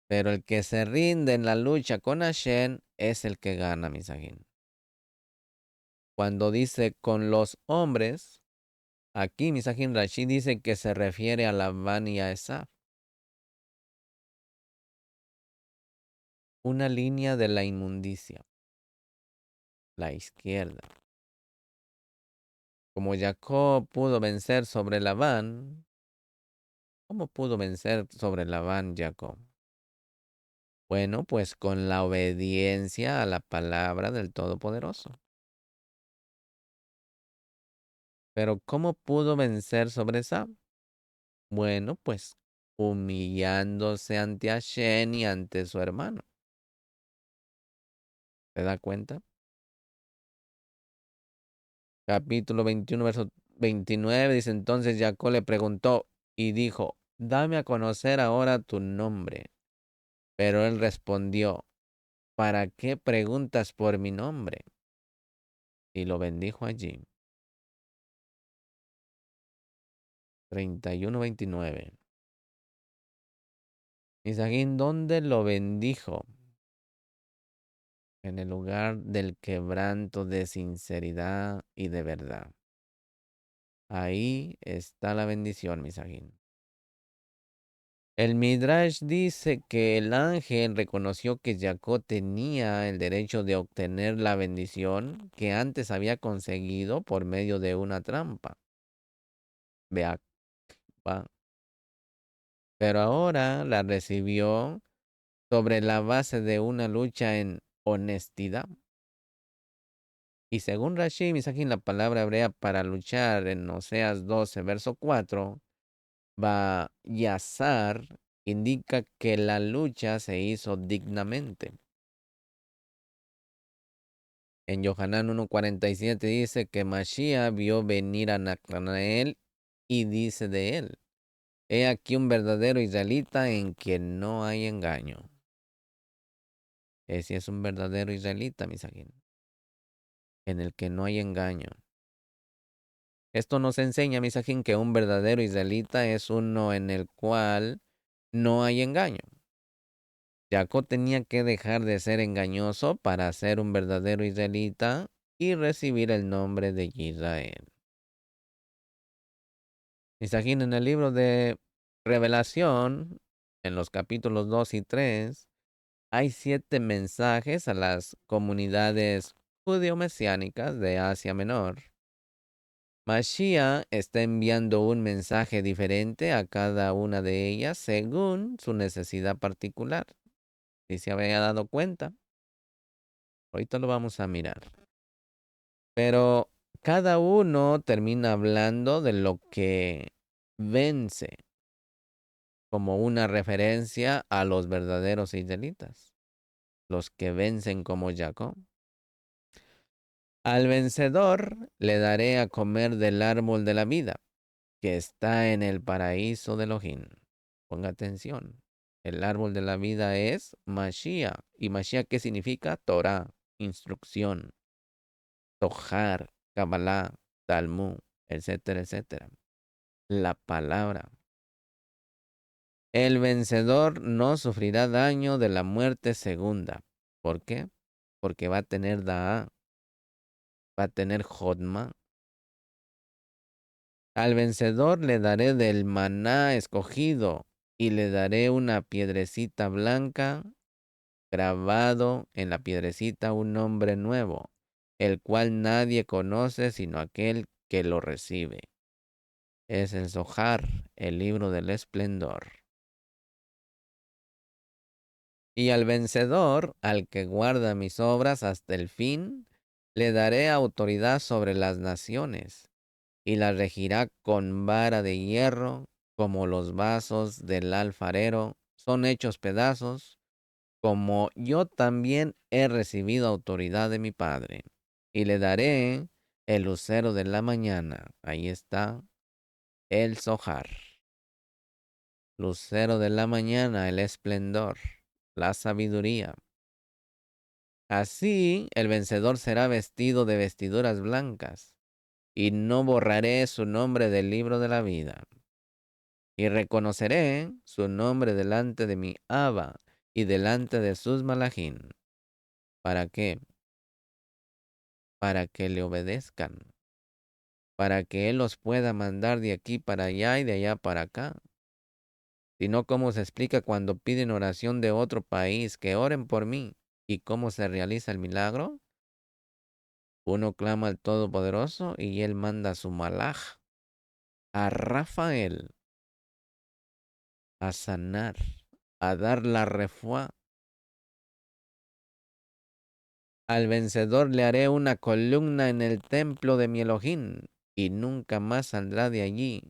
Pero el que se rinde en la lucha con Hashem es el que gana, misajín. Cuando dice con los hombres, aquí misajín Rashi dice que se refiere a Labán y a Esaf. Una línea de la inmundicia, la izquierda. Como Jacob pudo vencer sobre Labán, ¿cómo pudo vencer sobre Labán Jacob? Bueno, pues con la obediencia a la palabra del Todopoderoso. Pero ¿cómo pudo vencer sobre Esaf? Bueno, pues humillándose ante Hashem y ante su hermano. ¿Se da cuenta? Capítulo 21, verso 29 dice, entonces Jacob le preguntó y dijo, dame a conocer ahora tu nombre. Pero él respondió, ¿para qué preguntas por mi nombre? Y lo bendijo allí. 31:29. Isaín, ¿dónde lo bendijo? En el lugar del quebranto de sinceridad y de verdad. Ahí está la bendición, Misajín. El Midrash dice que el ángel reconoció que Jacob tenía el derecho de obtener la bendición que antes había conseguido por medio de una trampa. Vea, va. Pero ahora la recibió sobre la base de una lucha en honestidad. Y según Rashi Misajín, la palabra hebrea para luchar en Oseas 12, verso 4, Yazar indica que la lucha se hizo dignamente. En Yohanan 1:47 dice que Mashiach vio venir a Natanael y dice de él, he aquí un verdadero israelita en quien no hay engaño. Ese es un verdadero israelita, Misajín, en el que no hay engaño. Esto nos enseña, Misajín, que un verdadero israelita es uno en el cual no hay engaño. Jacob tenía que dejar de ser engañoso para ser un verdadero israelita y recibir el nombre de Israel. Misajín, en el libro de Revelación, en los capítulos 2 y 3, hay 7 mensajes a las comunidades judeo-mesiánicas de Asia Menor. Mashiach está enviando un mensaje diferente a cada una de ellas según su necesidad particular. Si se había dado cuenta, ahorita lo vamos a mirar. Pero cada uno termina hablando de lo que vence como una referencia a los verdaderos israelitas, los que vencen como Jacob. Al vencedor le daré a comer del árbol de la vida, que está en el paraíso de Elohim. Ponga atención. El árbol de la vida es Mashiach. ¿Y Mashiach qué significa? Torah, instrucción, Tojar, Kabbalah, Talmud, etcétera, etcétera. La palabra. El vencedor no sufrirá daño de la muerte segunda. ¿Por qué? Porque va a tener Da'a, va a tener Jodma. Al vencedor le daré del maná escogido y le daré una piedrecita blanca, grabado en la piedrecita un nombre nuevo, el cual nadie conoce sino aquel que lo recibe. Es el Zohar, el libro del esplendor. Y al vencedor, al que guarda mis obras hasta el fin, le daré autoridad sobre las naciones, y las regirá con vara de hierro, como los vasos del alfarero son hechos pedazos, como yo también he recibido autoridad de mi Padre. Y le daré el lucero de la mañana. Ahí está el Zohar. Lucero de la mañana, el esplendor, la sabiduría. Así el vencedor será vestido de vestiduras blancas, y no borraré su nombre del libro de la vida. Y reconoceré su nombre delante de mi Abba y delante de sus malajín. ¿Para qué? Para que le obedezcan, para que Él los pueda mandar de aquí para allá y de allá para acá. Sino cómo se explica cuando piden oración de otro país, que oren por mí. ¿Y cómo se realiza el milagro? Uno clama al Todopoderoso y Él manda a su malaj, a Rafael, a sanar, a dar la refuá. Al vencedor le haré una columna en el templo de mi Elohim, y nunca más saldrá de allí.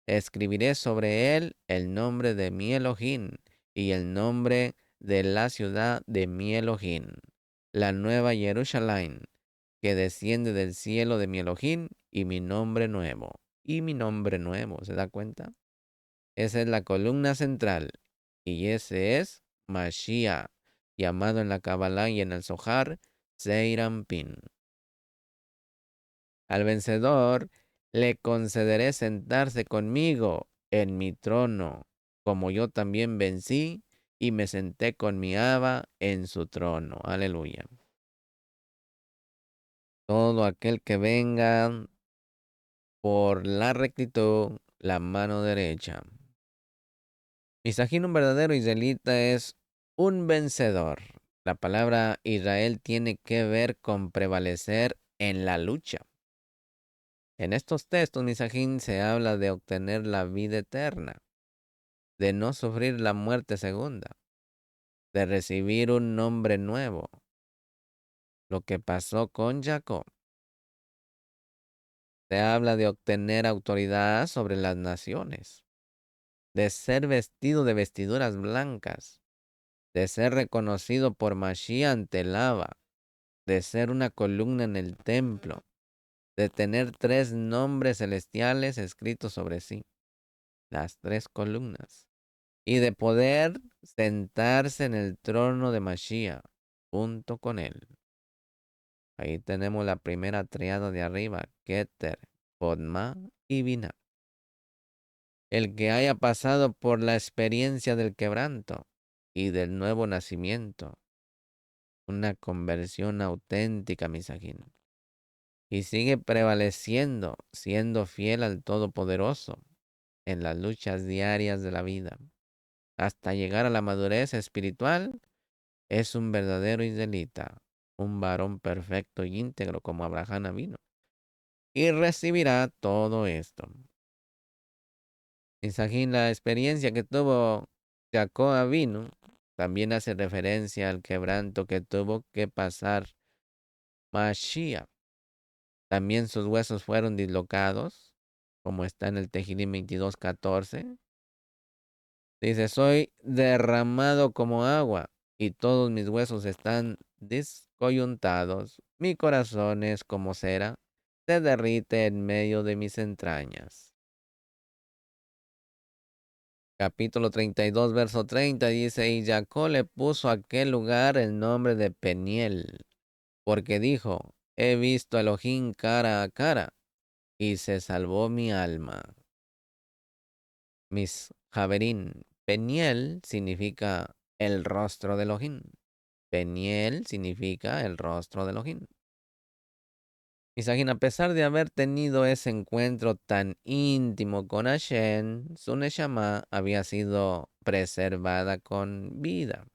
Escribiré sobre él el nombre de mi Elohim y el nombre de la ciudad de mi Elohim, la nueva Jerusalén, que desciende del cielo de mi Elohim, y mi nombre nuevo. Y mi nombre nuevo, ¿se da cuenta? Esa es la columna central, y ese es Mashiach, llamado en la Kabbalah y en el Zohar Zeirampin. Al vencedor le concederé sentarse conmigo en mi trono, como yo también vencí y me senté con mi Abba en su trono. Aleluya. Todo aquel que venga por la rectitud, la mano derecha. Misajín, un verdadero israelita, es un vencedor. La palabra Israel tiene que ver con prevalecer en la lucha. En estos textos, Misajín, se habla de obtener la vida eterna, de no sufrir la muerte segunda, de recibir un nombre nuevo. Lo que pasó con Jacob. Se habla de obtener autoridad sobre las naciones, de ser vestido de vestiduras blancas, de ser reconocido por Mashiach ante el Abba, de ser una columna en el templo, de tener 3 nombres celestiales escritos sobre sí, las 3 columnas, y de poder sentarse en el trono de Mashiach junto con él. Ahí tenemos la primera triada de arriba, Keter, Podma y Binah. El que haya pasado por la experiencia del quebranto y del nuevo nacimiento, una conversión auténtica, Misajín, y sigue prevaleciendo, siendo fiel al Todopoderoso en las luchas diarias de la vida, hasta llegar a la madurez espiritual, es un verdadero israelita, un varón perfecto y íntegro como Abraham vino, y recibirá todo esto. Misajín, la experiencia que tuvo Jacob vino también hace referencia al quebranto que tuvo que pasar Mashiach. También sus huesos fueron dislocados, como está en el Tehilim 22:14. Dice, soy derramado como agua y todos mis huesos están descoyuntados. Mi corazón es como cera, se derrite en medio de mis entrañas. Capítulo 32, verso 30 dice, y Jacob le puso a aquel lugar el nombre de Peniel, porque dijo, he visto a Elohim cara a cara, y se salvó mi alma. Mis Javerín, Peniel significa el rostro de Elohim. Peniel significa el rostro de Elohim. Misajín, a pesar de haber tenido ese encuentro tan íntimo con Hashem, su Neshama había sido preservada con vida.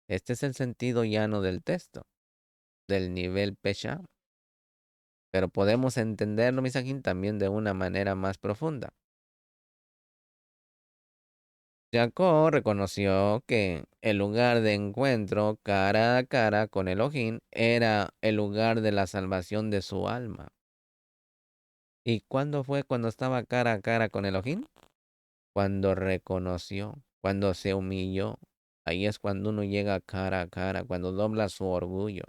Este es el sentido llano del texto, del nivel Pesha. Pero podemos entenderlo, Misajín, también de una manera más profunda. Jacob reconoció que el lugar de encuentro cara a cara con Elohim era el lugar de la salvación de su alma. ¿Y cuándo fue cuando estaba cara a cara con Elohim? Cuando reconoció, cuando se humilló. Ahí es cuando uno llega cara a cara, cuando dobla su orgullo.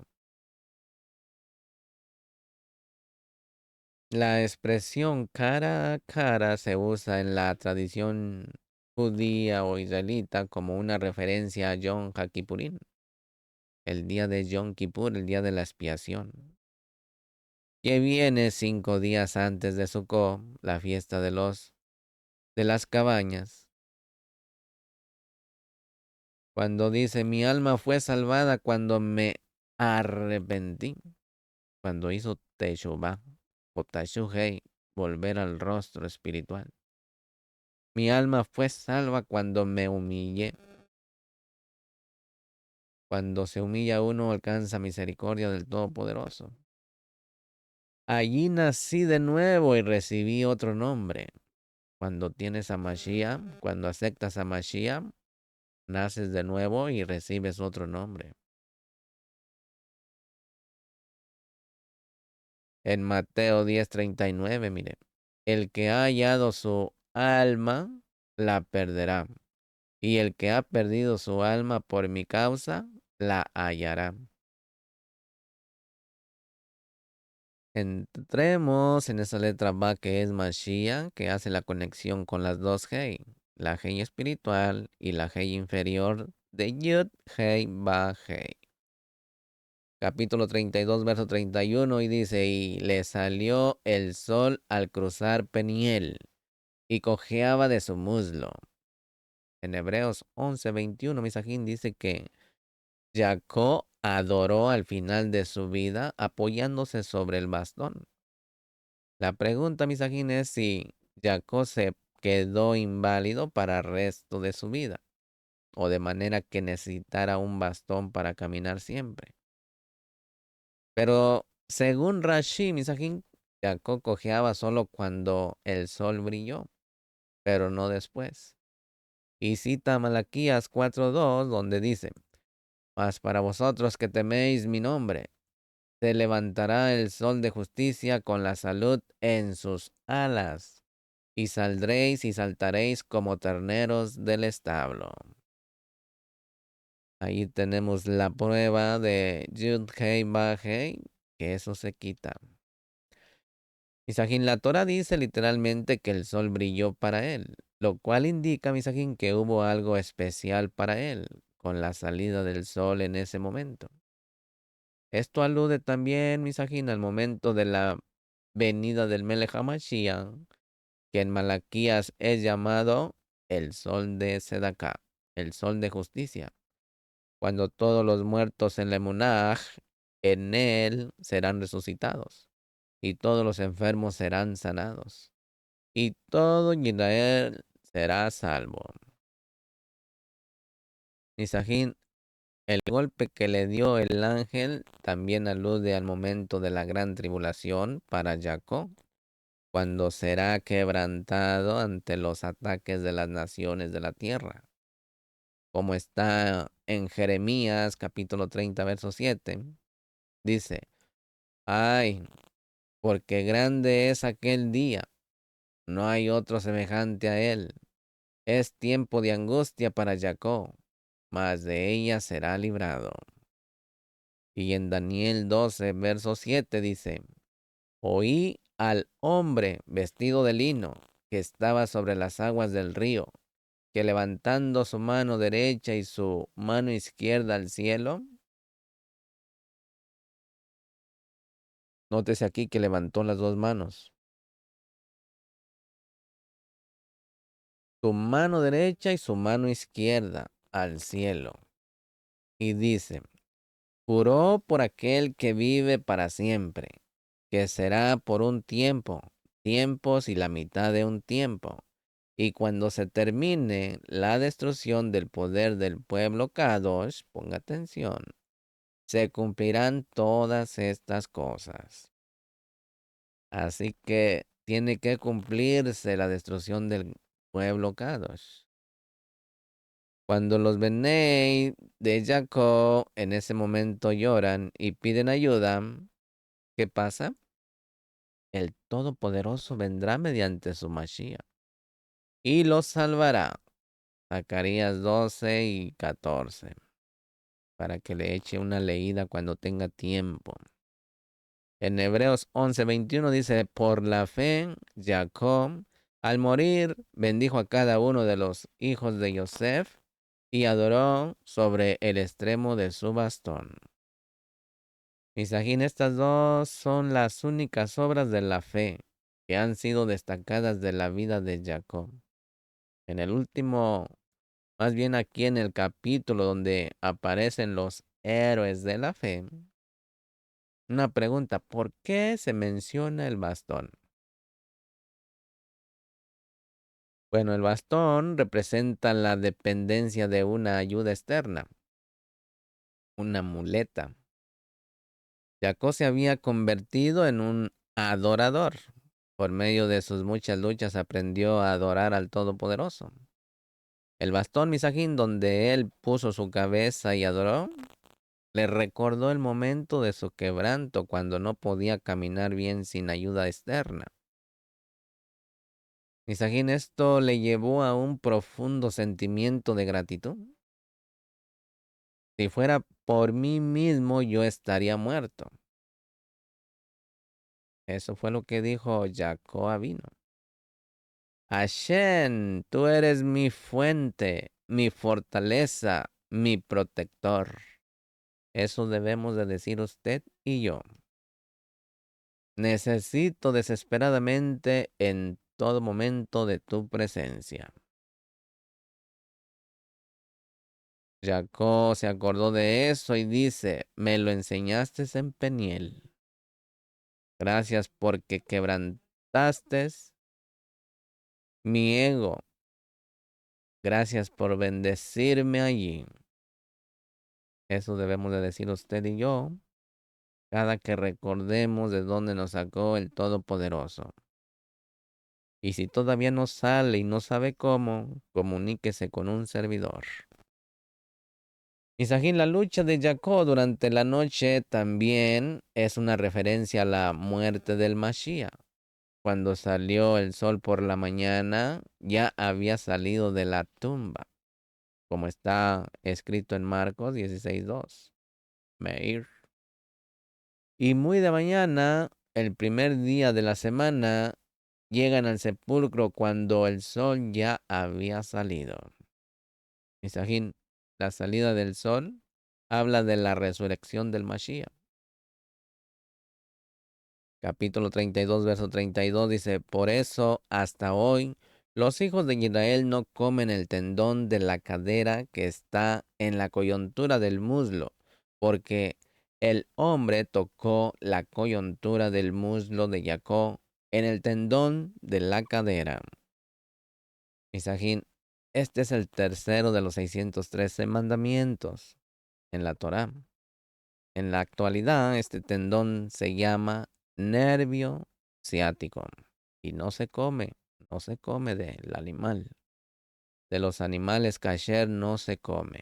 La expresión cara a cara se usa en la tradición judía o israelita como una referencia a Yom HaKippurim, el día de Yom Kippur, el día de la expiación, que viene 5 días antes de Sukkot, la fiesta de las cabañas, cuando dice, mi alma fue salvada cuando me arrepentí, cuando hizo Teshuvah o Tashuhei, volver al rostro espiritual. Mi alma fue salva cuando me humillé. Cuando se humilla uno alcanza misericordia del Todopoderoso. Allí nací de nuevo y recibí otro nombre. Cuando tienes a Mashiach, cuando aceptas a Mashiach, naces de nuevo y recibes otro nombre. En Mateo 10:39, mire, el que ha hallado su alma, la perderá. Y el que ha perdido su alma por mi causa, la hallará. Entremos en esa letra Ba que es Mashiach, que hace la conexión con las dos Hei, la Hei espiritual y la Hei inferior de Yud, Hei, Ba, Hei. Capítulo 32, verso 31, y dice, y le salió el sol al cruzar Peniel, y cojeaba de su muslo. En Hebreos 11:21, Misajín dice que Jacob adoró al final de su vida apoyándose sobre el bastón. La pregunta, Misajín, es si Jacob se quedó inválido para el resto de su vida, o de manera que necesitara un bastón para caminar siempre. Pero según Rashi, Misajín, Jacob cojeaba solo cuando el sol brilló, pero no después. Y cita Malaquías 4:2, donde dice, mas para vosotros que teméis mi nombre, se levantará el sol de justicia con la salud en sus alas, y saldréis y saltaréis como terneros del establo. Ahí tenemos la prueba de Yud Hei Ba Hei, que eso se quita. Misajín, la Torah dice literalmente que el sol brilló para él, lo cual indica, Misajín, que hubo algo especial para él con la salida del sol en ese momento. Esto alude también, Misajín, al momento de la venida del Melech HaMashiach, que en Malaquías es llamado el sol de Sedaká, el sol de justicia, cuando todos los muertos en la Emunaj, en él serán resucitados, y todos los enfermos serán sanados, y todo Israel será salvo. Misajín, el golpe que le dio el ángel también alude al momento de la gran tribulación para Jacob, cuando será quebrantado ante los ataques de las naciones de la tierra, como está en Jeremías capítulo 30, verso 7. Dice, ay, porque grande es aquel día, no hay otro semejante a él. Es tiempo de angustia para Jacob, mas de ella será librado. Y en Daniel 12, verso 7 dice, oí al hombre vestido de lino que estaba sobre las aguas del río, que levantando su mano derecha y su mano izquierda al cielo, nótese aquí que levantó las dos manos, su mano derecha y su mano izquierda al cielo, y dice, juró por aquel que vive para siempre, que será por un tiempo, tiempos y la mitad de un tiempo. Y cuando se termine la destrucción del poder del pueblo Kadosh, ponga atención, se cumplirán todas estas cosas. Así que tiene que cumplirse la destrucción del pueblo Kadosh. Cuando los Benei de Jacob en ese momento lloran y piden ayuda, ¿qué pasa? El Todopoderoso vendrá mediante su Mashiach y los salvará. Zacarías 12:14. Para que le eche una leída cuando tenga tiempo. En Hebreos 11:21 dice, por la fe, Jacob, al morir, bendijo a cada uno de los hijos de Yosef y adoró sobre el extremo de su bastón. Misajín, estas dos son las únicas obras de la fe que han sido destacadas de la vida de Jacob. En el último, más bien aquí en el capítulo donde aparecen los héroes de la fe, una pregunta, ¿por qué se menciona el bastón? Bueno, el bastón representa la dependencia de una ayuda externa, una muleta. Jacob se había convertido en un adorador. Por medio de sus muchas luchas aprendió a adorar al Todopoderoso. El bastón Misajín donde él puso su cabeza y adoró, le recordó el momento de su quebranto cuando no podía caminar bien sin ayuda externa. Misajín, esto le llevó a un profundo sentimiento de gratitud. Si fuera por mí mismo, yo estaría muerto. Eso fue lo que dijo Jacob Abino. Hashem, tú eres mi fuente, mi fortaleza, mi protector. Eso debemos de decir usted y yo. Necesito desesperadamente en todo momento de tu presencia. Jacob se acordó de eso y dice, me lo enseñaste en Peniel. Gracias porque quebrantaste mi ego. Gracias por bendecirme allí. Eso debemos de decir usted y yo cada que recordemos de dónde nos sacó el Todopoderoso. Y si todavía no sale y no sabe cómo, comuníquese con un servidor. Misajín, la lucha de Jacob durante la noche también es una referencia a la muerte del Mashiach. Cuando salió el sol por la mañana, ya había salido de la tumba, como está escrito en Marcos 16:2. Meir. Y muy de mañana, el primer día de la semana, llegan al sepulcro cuando el sol ya había salido. Misajín, la salida del sol habla de la resurrección del Mashiach. Capítulo 32, verso 32 dice, por eso hasta hoy los hijos de Israel no comen el tendón de la cadera que está en la coyuntura del muslo, porque el hombre tocó la coyuntura del muslo de Jacob en el tendón de la cadera. Misajín, este es el tercero de los 613 mandamientos en la Torá. En la actualidad, este tendón se llama nervio ciático y no se come del animal. De los animales kasher no se come,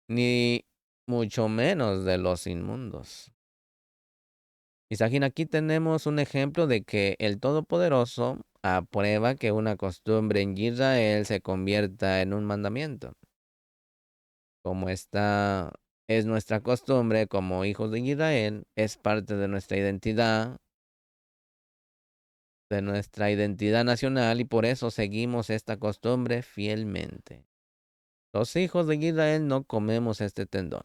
ni mucho menos de los inmundos. Isajín, aquí tenemos un ejemplo de que el Todopoderoso aprueba que una costumbre en Israel se convierta en un mandamiento. Como esta es nuestra costumbre como hijos de Israel, es parte de nuestra identidad nacional y por eso seguimos esta costumbre fielmente. Los hijos de Israel no comemos este tendón.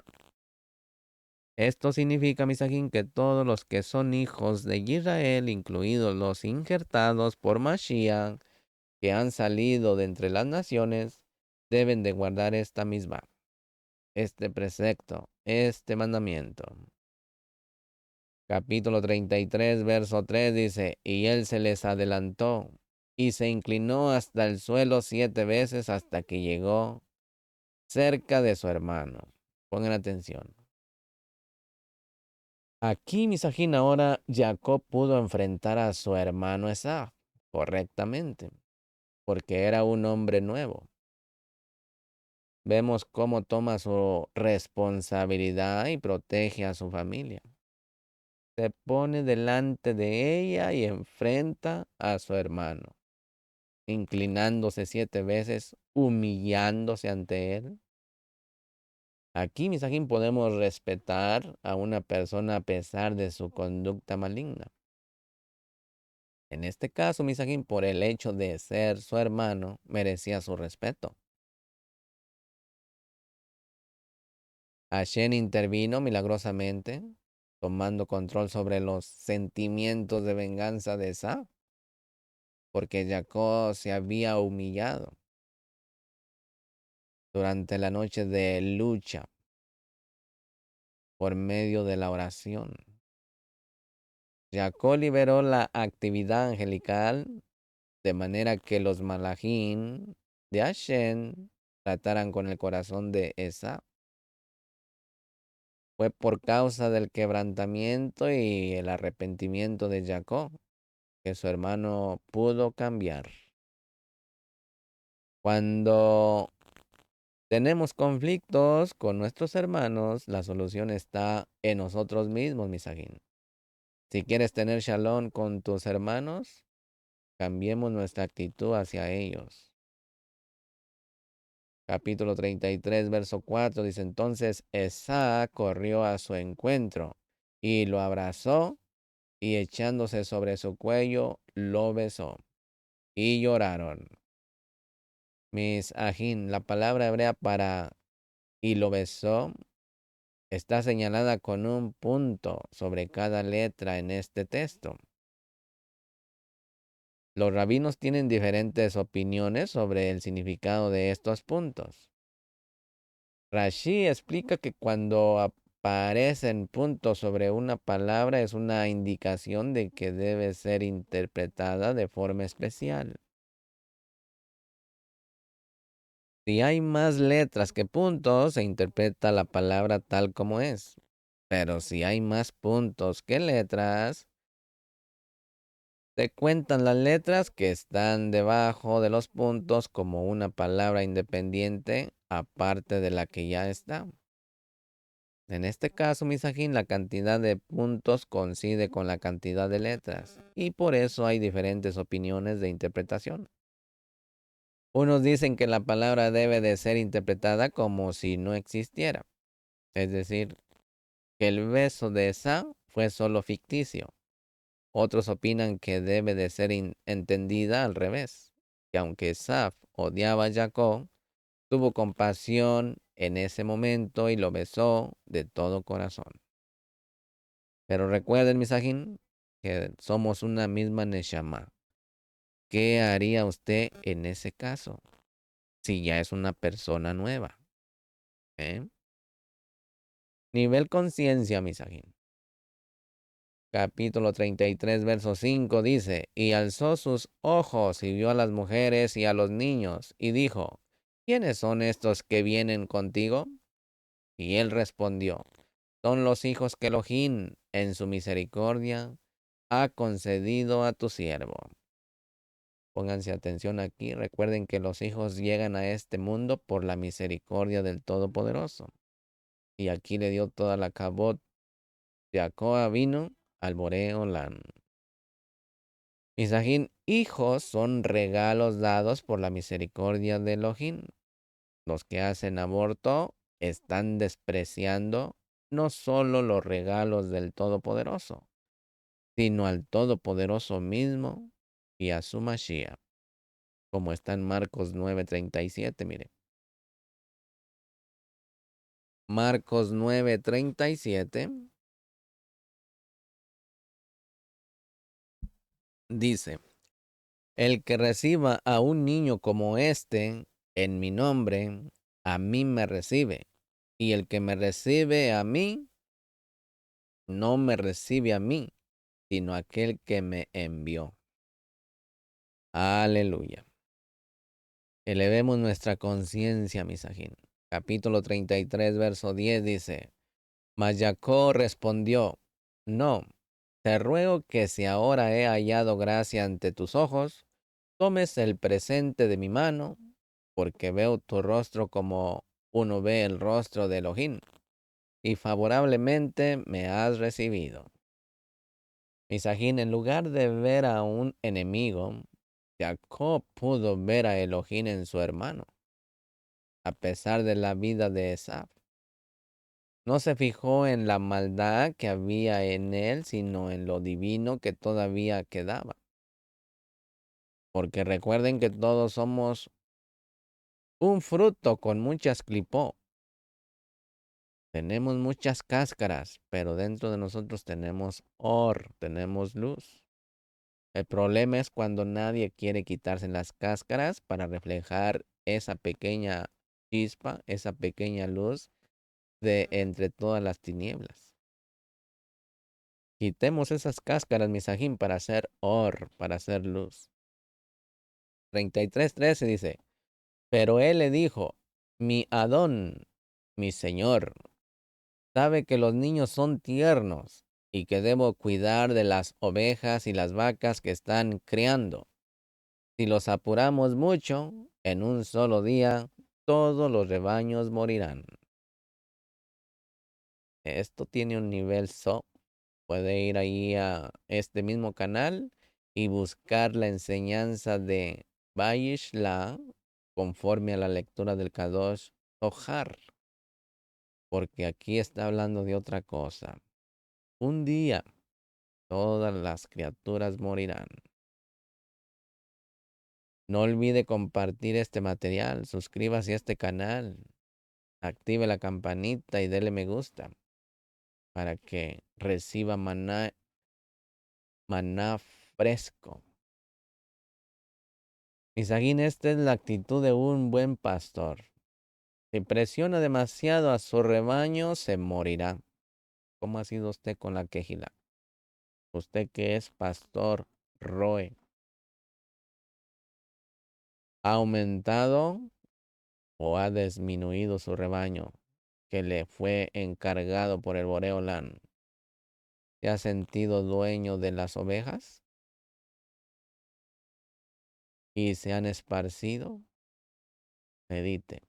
Esto significa, Misajín, que todos los que son hijos de Israel, incluidos los injertados por Mashiach, que han salido de entre las naciones, deben de guardar esta misma, este precepto, este mandamiento. Capítulo 33, verso 3 dice, y él se les adelantó y se inclinó hasta el suelo 7 veces hasta que llegó cerca de su hermano. Pongan atención. Aquí, Misajín, ahora Jacob pudo enfrentar a su hermano Esaf correctamente, porque era un hombre nuevo. Vemos cómo toma su responsabilidad y protege a su familia. Se pone delante de ella y enfrenta a su hermano, inclinándose 7 veces, humillándose ante él. Aquí, Misajín, podemos respetar a una persona a pesar de su conducta maligna. En este caso, Misajín, por el hecho de ser su hermano, merecía su respeto. Hashem intervino milagrosamente, tomando control sobre los sentimientos de venganza de Esaf, porque Jacob se había humillado durante la noche de lucha por medio de la oración. Jacob liberó la actividad angelical de manera que los malajín de Hashem trataran con el corazón de Esaf. Fue por causa del quebrantamiento y el arrepentimiento de Jacob que su hermano pudo cambiar. Cuando tenemos conflictos con nuestros hermanos, la solución está en nosotros mismos, misajín. Si quieres tener shalom con tus hermanos, cambiemos nuestra actitud hacia ellos. Capítulo 33, verso 4 dice, entonces Esá corrió a su encuentro y lo abrazó y echándose sobre su cuello, lo besó y lloraron. Mis ajín, la palabra hebrea para y lo besó está señalada con un punto sobre cada letra en este texto. Los rabinos tienen diferentes opiniones sobre el significado de estos puntos. Rashi explica que cuando aparecen puntos sobre una palabra es una indicación de que debe ser interpretada de forma especial. Si hay más letras que puntos, se interpreta la palabra tal como es. Pero si hay más puntos que letras, se cuentan las letras que están debajo de los puntos como una palabra independiente aparte de la que ya está. En este caso, misajín, la cantidad de puntos coincide con la cantidad de letras y por eso hay diferentes opiniones de interpretación. Unos dicen que la palabra debe de ser interpretada como si no existiera, es decir, que el beso de Esa fue solo ficticio. Otros opinan que debe de ser entendida al revés, que aunque Esaf odiaba a Jacob, tuvo compasión en ese momento y lo besó de todo corazón. Pero recuerden, misajín, que somos una misma Neshama. ¿Qué haría usted en ese caso? Si ya es una persona nueva. ¿Eh? Nivel conciencia, misajín. Capítulo 33, verso 5 dice, y alzó sus ojos y vio a las mujeres y a los niños, y dijo, ¿quiénes son estos que vienen contigo? Y él respondió, son los hijos que Elohim, en su misericordia, ha concedido a tu siervo. Pónganse atención aquí, recuerden que los hijos llegan a este mundo por la misericordia del Todopoderoso. Y aquí le dio toda la cabot, Jacob vino al Boreolán. Misajín, hijos son regalos dados por la misericordia de Elohim. Los que hacen aborto están despreciando no solo los regalos del Todopoderoso, sino al Todopoderoso mismo y a su Mashiach, como está en Marcos 9:37, mire. Marcos 9:37 dice, el que reciba a un niño como este en mi nombre, a mí me recibe. Y el que me recibe a mí, no me recibe a mí, sino aquel que me envió. Aleluya. Elevemos nuestra conciencia, misajín. Capítulo 33, verso 10 dice, mas Jacob respondió, no, te ruego que si ahora he hallado gracia ante tus ojos, tomes el presente de mi mano, porque veo tu rostro como uno ve el rostro de Elohim, y favorablemente me has recibido. Misajín, en lugar de ver a un enemigo, Jacob pudo ver a Elohim en su hermano, a pesar de la vida de Esaf. No se fijó en la maldad que había en él, sino en lo divino que todavía quedaba. Porque recuerden que todos somos un fruto con muchas clipó. Tenemos muchas cáscaras, pero dentro de nosotros tenemos tenemos luz. El problema es cuando nadie quiere quitarse las cáscaras para reflejar esa pequeña chispa, esa pequeña luz de entre todas las tinieblas. Quitemos esas cáscaras, misajín, para hacer para hacer luz. 33:13 dice, pero él le dijo, mi Adón, mi señor, sabe que los niños son tiernos y que debo cuidar de las ovejas y las vacas que están criando. Si los apuramos mucho, en un solo día, todos los rebaños morirán. Esto tiene un nivel puede ir ahí a este mismo canal y buscar la enseñanza de Bayishla conforme a la lectura del Kadosh Tohar, porque aquí está hablando de otra cosa. Un día todas las criaturas morirán. No olvide compartir este material, suscríbase a este canal, active la campanita y dele me gusta para que reciba maná fresco. Misaguín, esta es la actitud de un buen pastor. Si presiona demasiado a su rebaño, se morirá. ¿Cómo ha sido usted con la quejila? Usted que es pastor Roe, ¿ha aumentado o ha disminuido su rebaño que le fue encargado por el Boreolán? ¿Se ha sentido dueño de las ovejas y se han esparcido? Medite.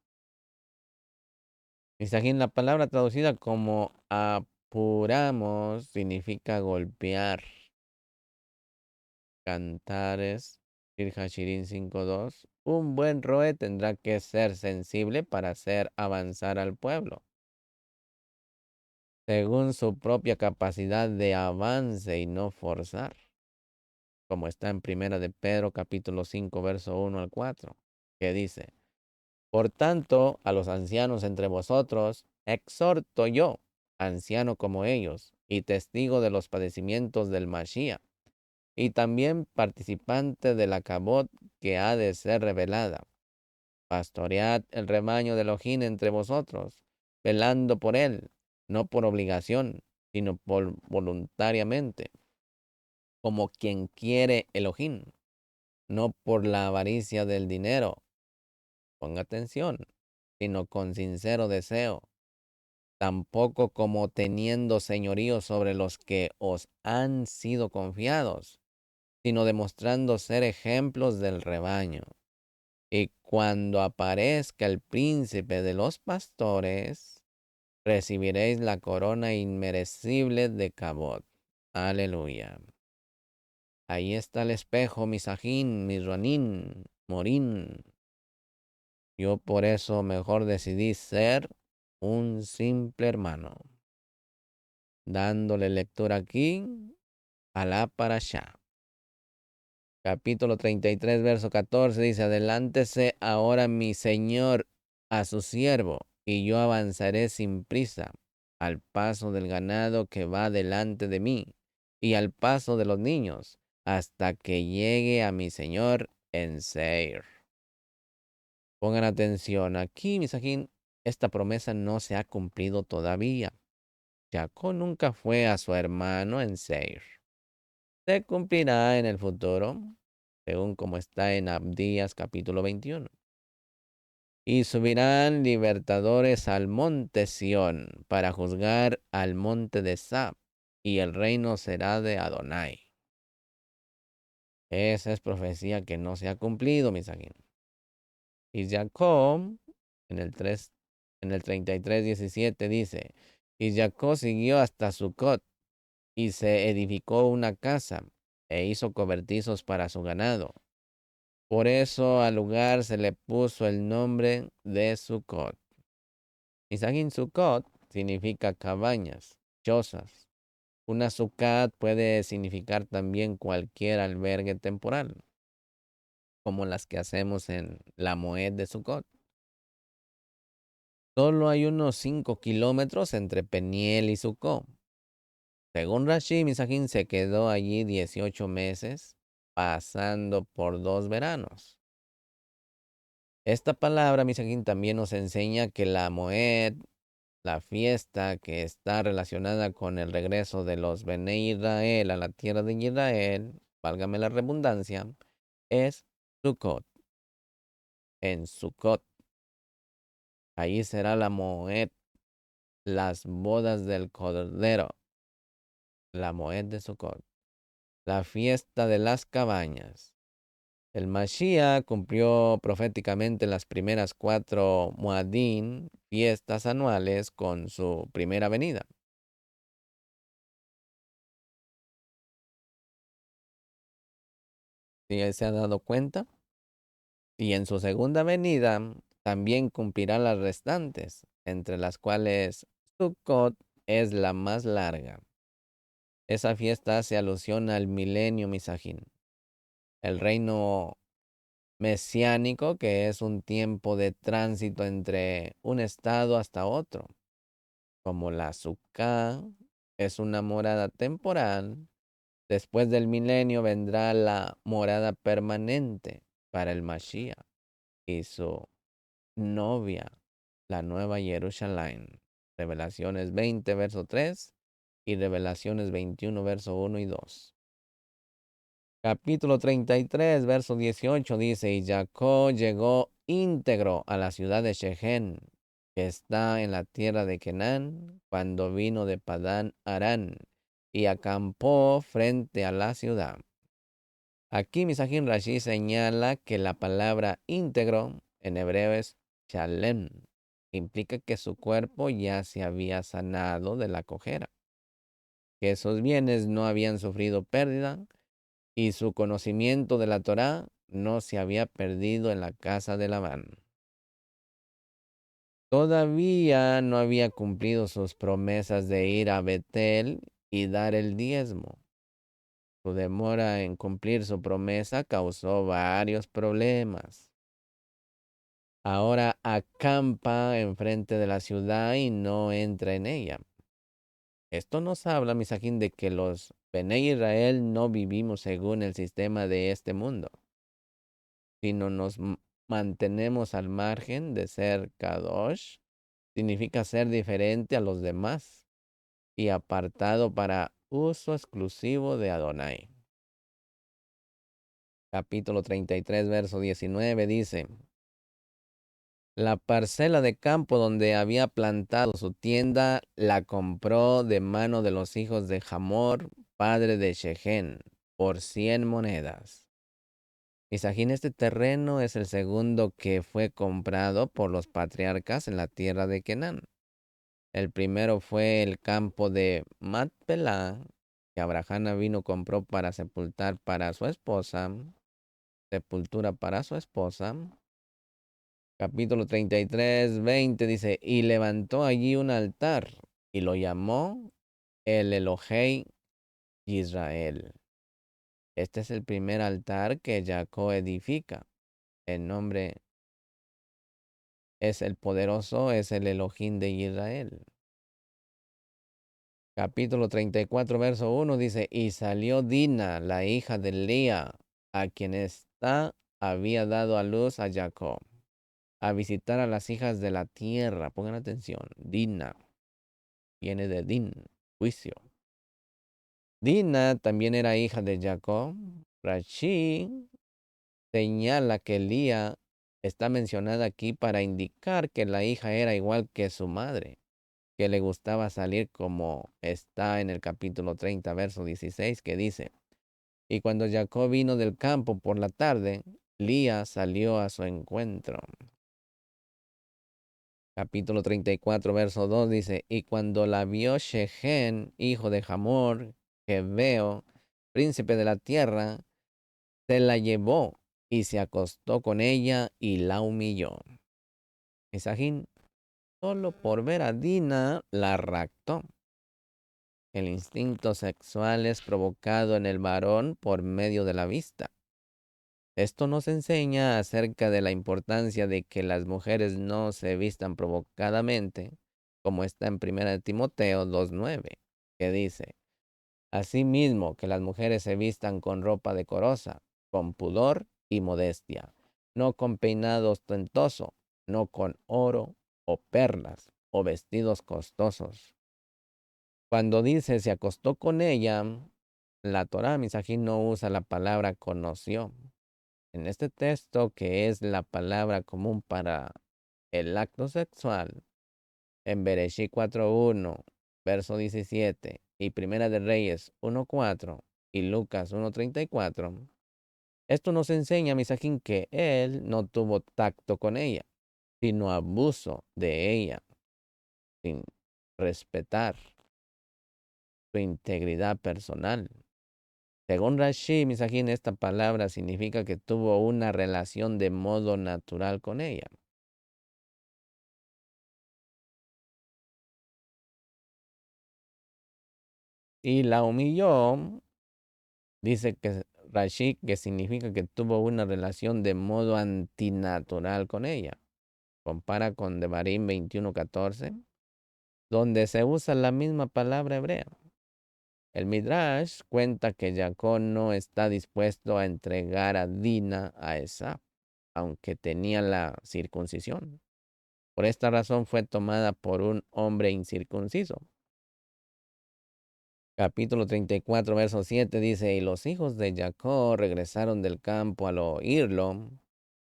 Misajín, la palabra traducida como apuramos significa golpear. Cantares, Shir 5:2. Un buen roe tendrá que ser sensible para hacer avanzar al pueblo, según su propia capacidad de avance y no forzar, como está en Primera de Pedro capítulo 5 verso 1 al 4, que dice, por tanto, a los ancianos entre vosotros, exhorto yo, anciano como ellos, y testigo de los padecimientos del Mashiach, y también participante de la cabot que ha de ser revelada. Pastoread el rebaño de Elohim entre vosotros, velando por él, no por obligación, sino por voluntariamente, como quien quiere Elohim, no por la avaricia del dinero. Ponga atención, sino con sincero deseo, tampoco como teniendo señorío sobre los que os han sido confiados, sino demostrando ser ejemplos del rebaño. Y cuando aparezca el príncipe de los pastores, recibiréis la corona inmerecible de Cabot. Aleluya. Ahí está el espejo, mi Sajín, mi Ronín, Morín. Yo por eso mejor decidí ser un simple hermano, dándole lectura aquí a la parashá. Capítulo 33, verso 14 dice, adelántese ahora mi señor a su siervo, y yo avanzaré sin prisa, al paso del ganado que va delante de mí, y al paso de los niños, hasta que llegue a mi señor en Seir. Pongan atención, aquí, misajín, esta promesa no se ha cumplido todavía. Jacob nunca fue a su hermano en Seir. Se cumplirá en el futuro, según como está en Abdías capítulo 21. Y subirán libertadores al monte Sión para juzgar al monte de Sab, y el reino será de Adonai. Esa es profecía que no se ha cumplido, mis amigos. Y Jacob, en el 33:17 dice, y Jacob siguió hasta Sucot, y se edificó una casa, e hizo cobertizos para su ganado. Por eso al lugar se le puso el nombre de Sucot. Misagin Sucot significa cabañas, chozas. Una sucat puede significar también cualquier albergue temporal, como las que hacemos en la Moed de Sucot. Solo hay unos 5 kilómetros entre Peniel y Sucó. Según Rashi, Misajín se quedó allí 18 meses, pasando por 2 veranos. Esta palabra, Misajín, también nos enseña que la Moed, la fiesta que está relacionada con el regreso de los Bene Israel a la tierra de Israel, válgame la redundancia, es Sukkot. En Sukkot, allí será la Moed, las bodas del Cordero, la Moed de Sukkot, la fiesta de las cabañas. El Mashiach cumplió proféticamente las primeras 4 Moadim, fiestas anuales, con su primera venida. ¿Sí se ha dado cuenta? Y en su segunda venida también cumplirá las restantes, entre las cuales Sukkot es la más larga. Esa fiesta hace alusión al milenio Misajín, el reino mesiánico, que es un tiempo de tránsito entre un estado hasta otro. Como la Sukkah es una morada temporal, después del milenio vendrá la morada permanente para el Mashiach y su novia, la nueva Jerusalén. Revelaciones 20, verso 3 y Revelaciones 21, verso 1 y 2. Capítulo 33, verso 18 dice, y Jacob llegó íntegro a la ciudad de Shechem, que está en la tierra de Canaán, cuando vino de Padán Arán, y acampó frente a la ciudad. Aquí Misajín Rashi señala que la palabra íntegro en hebreo es shalem. Implica que su cuerpo ya se había sanado de la cojera, que sus bienes no habían sufrido pérdida y su conocimiento de la Torá no se había perdido en la casa de Labán. Todavía no había cumplido sus promesas de ir a Betel y dar el diezmo. Su demora en cumplir su promesa causó varios problemas. Ahora acampa enfrente de la ciudad y no entra en ella. Esto nos habla, Misajín, de que los Bene Israel no vivimos según el sistema de este mundo, sino nos mantenemos al margen de ser Kadosh. Significa ser diferente a los demás y apartado para uso exclusivo de Adonai. Capítulo 33, verso 19 dice, la parcela de campo donde había plantado su tienda la compró de mano de los hijos de Hamor, padre de Shechem, por 100 monedas. Isajín, este terreno es el segundo que fue comprado por los patriarcas en la tierra de Canaán. El primero fue el campo de Matpelá, que Abraham vino compró para sepultar para su esposa, sepultura para su esposa. Capítulo 33, 20 dice, y levantó allí un altar y lo llamó el Elohei Israel. Este es el primer altar que Jacob edifica. El nombre es el poderoso, es el Elohim de Israel. Capítulo 34, verso 1 dice, y salió Dina, la hija de Lea, a quien ésta había dado a luz a Jacob, a visitar a las hijas de la tierra. Pongan atención, Dina viene de Din, juicio. Dina también era hija de Jacob. Rashi señala que Lea está mencionada aquí para indicar que la hija era igual que su madre, que le gustaba salir, como está en el capítulo 30, verso 16, que dice, y cuando Jacob vino del campo por la tarde, Lía salió a su encuentro. Capítulo 34, verso 2 dice, y cuando la vio Shechem, hijo de Hamor, Jebeo, príncipe de la tierra, se la llevó y se acostó con ella y la humilló. Esajín, solo por ver a Dina, la raptó. El instinto sexual es provocado en el varón por medio de la vista. Esto nos enseña acerca de la importancia de que las mujeres no se vistan provocadamente, como está en 1 Timoteo 2:9, que dice: asimismo que las mujeres se vistan con ropa decorosa, con pudor y modestia, no con peinado ostentoso, no con oro o perlas o vestidos costosos. Cuando dice se acostó con ella, la Torá Misajín no usa la palabra conoció. En este texto, que es la palabra común para el acto sexual, en Bereshit 4:1, verso 17, y Primera de Reyes 1:4 y Lucas 1:34, esto nos enseña, Misajín, que él no tuvo tacto con ella, sino abuso de ella, sin respetar su integridad personal. Según Rashi, Misajín, esta palabra significa que tuvo una relación de modo natural con ella. Y la humilló, dice que Rashi, que significa que tuvo una relación de modo antinatural con ella. Compara con Devarim 21:14, donde se usa la misma palabra hebrea. El Midrash cuenta que Jacob no está dispuesto a entregar a Dina a Esaf, aunque tenía la circuncisión. Por esta razón fue tomada por un hombre incircunciso. Capítulo 34, verso 7 dice: y los hijos de Jacob regresaron del campo al oírlo,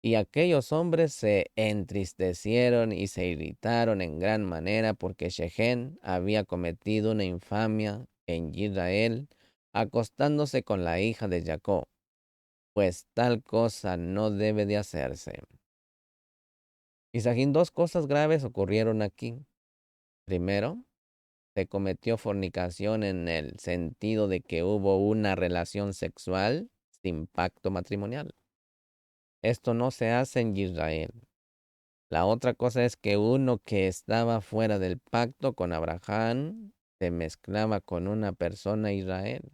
y aquellos hombres se entristecieron y se irritaron en gran manera porque Shechem había cometido una infamia en Israel, acostándose con la hija de Jacob, pues tal cosa no debe de hacerse. Isajín, dos cosas graves ocurrieron aquí. Primero, se cometió fornicación en el sentido de que hubo una relación sexual sin pacto matrimonial. Esto no se hace en Israel. La otra cosa es que uno que estaba fuera del pacto con Abraham se mezclaba con una persona Israel.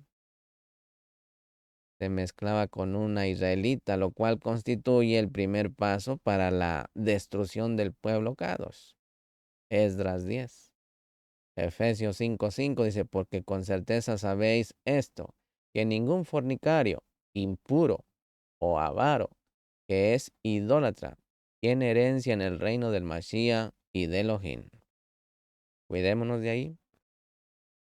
Se mezclaba con una israelita, lo cual constituye el primer paso para la destrucción del pueblo Kadosh. Esdras 10. Efesios 5:5 dice: porque con certeza sabéis esto, que ningún fornicario, impuro o avaro, que es idólatra, tiene herencia en el reino del Mashiach y de Elohim. Cuidémonos de ahí.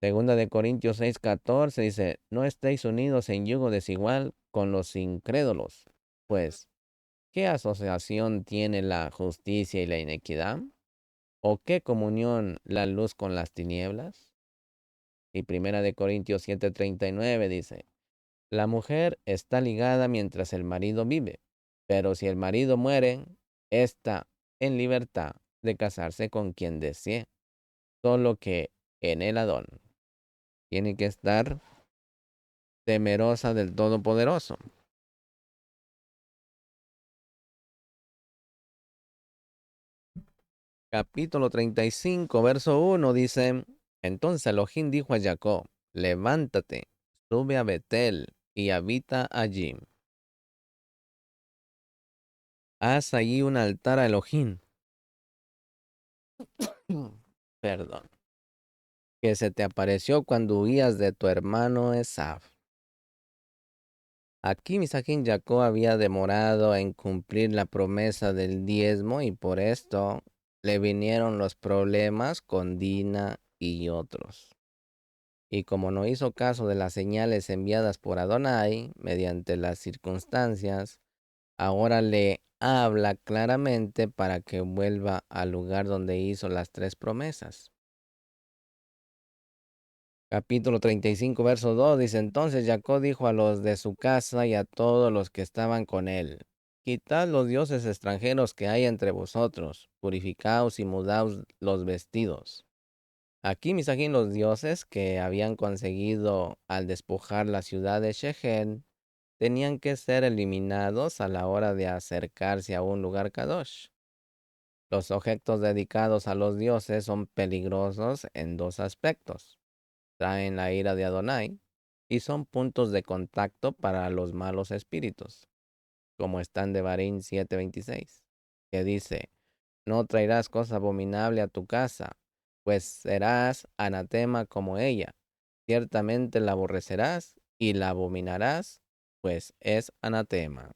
Segunda de Corintios 6:14 dice: no estéis unidos en yugo desigual con los incrédulos, pues, ¿qué asociación tiene la justicia y la iniquidad? ¿O qué comunión la luz con las tinieblas? Y Primera de Corintios 7:39 dice: la mujer está ligada mientras el marido vive, pero si el marido muere, está en libertad de casarse con quien desee, solo que en el Adón tiene que estar temerosa del Todopoderoso. Capítulo 35, verso 1 dice: entonces Elohim dijo a Jacob: levántate, sube a Betel y habita allí. Haz allí un altar a Elohim. Perdón. Que se te apareció cuando huías de tu hermano Esaf. Aquí Misajín Jacob había demorado en cumplir la promesa del diezmo y por esto le vinieron los problemas con Dina y otros. Y como no hizo caso de las señales enviadas por Adonai mediante las circunstancias, ahora le habla claramente para que vuelva al lugar donde hizo las tres promesas. Capítulo 35, verso 2 dice: entonces Jacob dijo a los de su casa y a todos los que estaban con él: quitad los dioses extranjeros que hay entre vosotros, purificaos y mudaos los vestidos. Aquí, Misajín, los dioses que habían conseguido al despojar la ciudad de Shechem tenían que ser eliminados a la hora de acercarse a un lugar kadosh. Los objetos dedicados a los dioses son peligrosos en dos aspectos: traen la ira de Adonai y son puntos de contacto para los malos espíritus. como está en Devarim 7:26, que dice, no traerás cosa abominable a tu casa, pues serás anatema como ella. Ciertamente la aborrecerás y la abominarás, pues es anatema.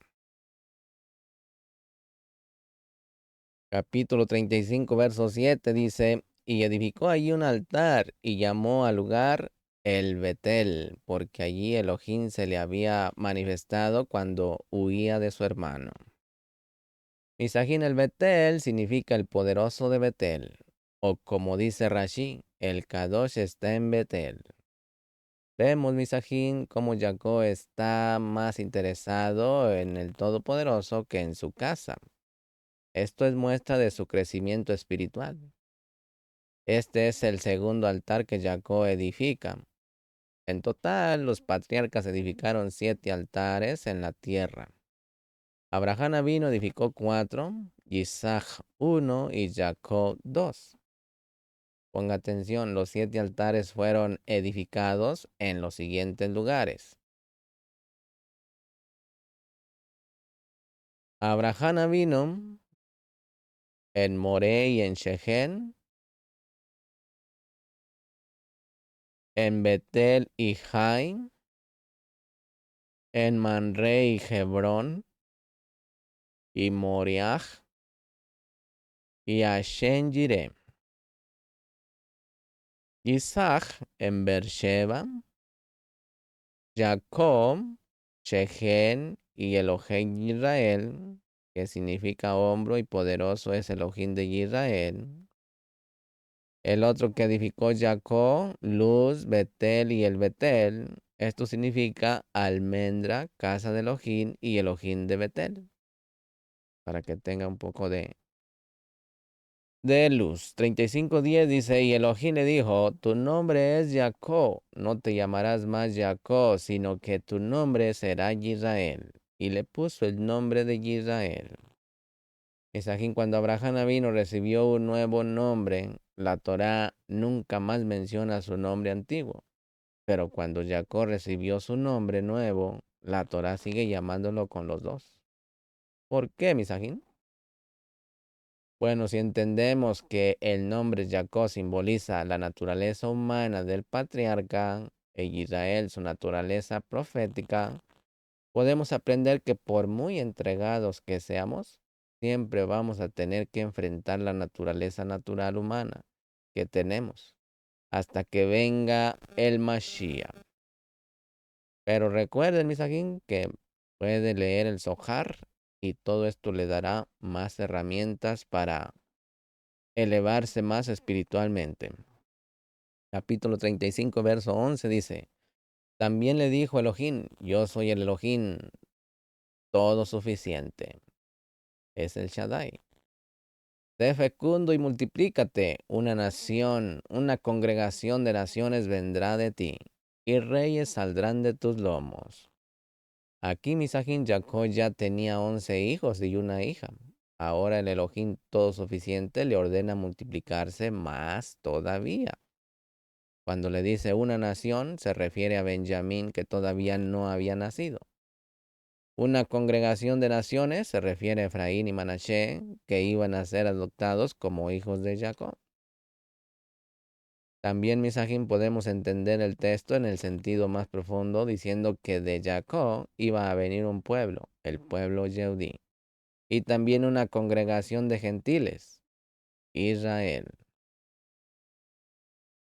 Capítulo 35, verso 7 dice, y edificó allí un altar y llamó al lugar el Betel, porque allí Elohim se le había manifestado cuando huía de su hermano. Misajín, el Betel significa el poderoso de Betel, o como dice Rashi, el Kadosh está en Betel. Vemos, Misajín, cómo Jacob está más interesado en el Todopoderoso que en su casa. Esto es muestra de su crecimiento espiritual. Este es el segundo altar que Jacob edifica. En total, los patriarcas edificaron 7 altares en la tierra. Abraham vino edificó 4, Isaac 1 y Jacob 2. Ponga atención, los 7 altares fueron edificados en los siguientes lugares. Abraham vino en Moré y en Shechem, en Betel y Jai, en Manre y Hebrón, y Moriah, y Ashen Jireh. Isaac en Beersheba, Jacob, Shechem y Elohim Israel, que significa hombro y poderoso es Elohim de Israel. El otro que edificó Jacob, Luz, Betel y el Betel. Esto significa almendra, casa de Elohim y Elohim de Betel. Para que tenga un poco de luz. 35:10 dice, y Elohim le dijo, tu nombre es Jacob, no te llamarás más Jacob, sino que tu nombre será Israel. Y le puso el nombre de Israel. Isajín, cuando Abraham vino, recibió un nuevo nombre. La Torá nunca más menciona su nombre antiguo. Pero cuando Jacob recibió su nombre nuevo, la Torá sigue llamándolo con los dos. ¿Por qué, Misajín? Bueno, si entendemos que el nombre Jacob simboliza la naturaleza humana del patriarca e Israel su naturaleza profética, podemos aprender que por muy entregados que seamos, siempre vamos a tener que enfrentar la naturaleza natural humana que tenemos hasta que venga el Mashiach. Pero recuerden, Misajín, que puede leer el Zohar y todo esto le dará más herramientas para elevarse más espiritualmente. Capítulo 35, verso 11 dice, también le dijo Elohim, yo soy el Elohim todo suficiente. Es el Shaddai. Sé fecundo y multiplícate. Una nación, una congregación de naciones vendrá de ti, y reyes saldrán de tus lomos. Aquí Misajín Jacob ya tenía 11 hijos y una hija. Ahora el Elohim todo suficiente le ordena multiplicarse más todavía. Cuando le dice una nación, se refiere a Benjamín que todavía no había nacido. Una congregación de naciones se refiere a Efraín y Manashe, que iban a ser adoptados como hijos de Jacob. También, Misajín, podemos entender el texto en el sentido más profundo, diciendo que de Jacob iba a venir un pueblo, el pueblo Yehudí, y también una congregación de gentiles, Israel.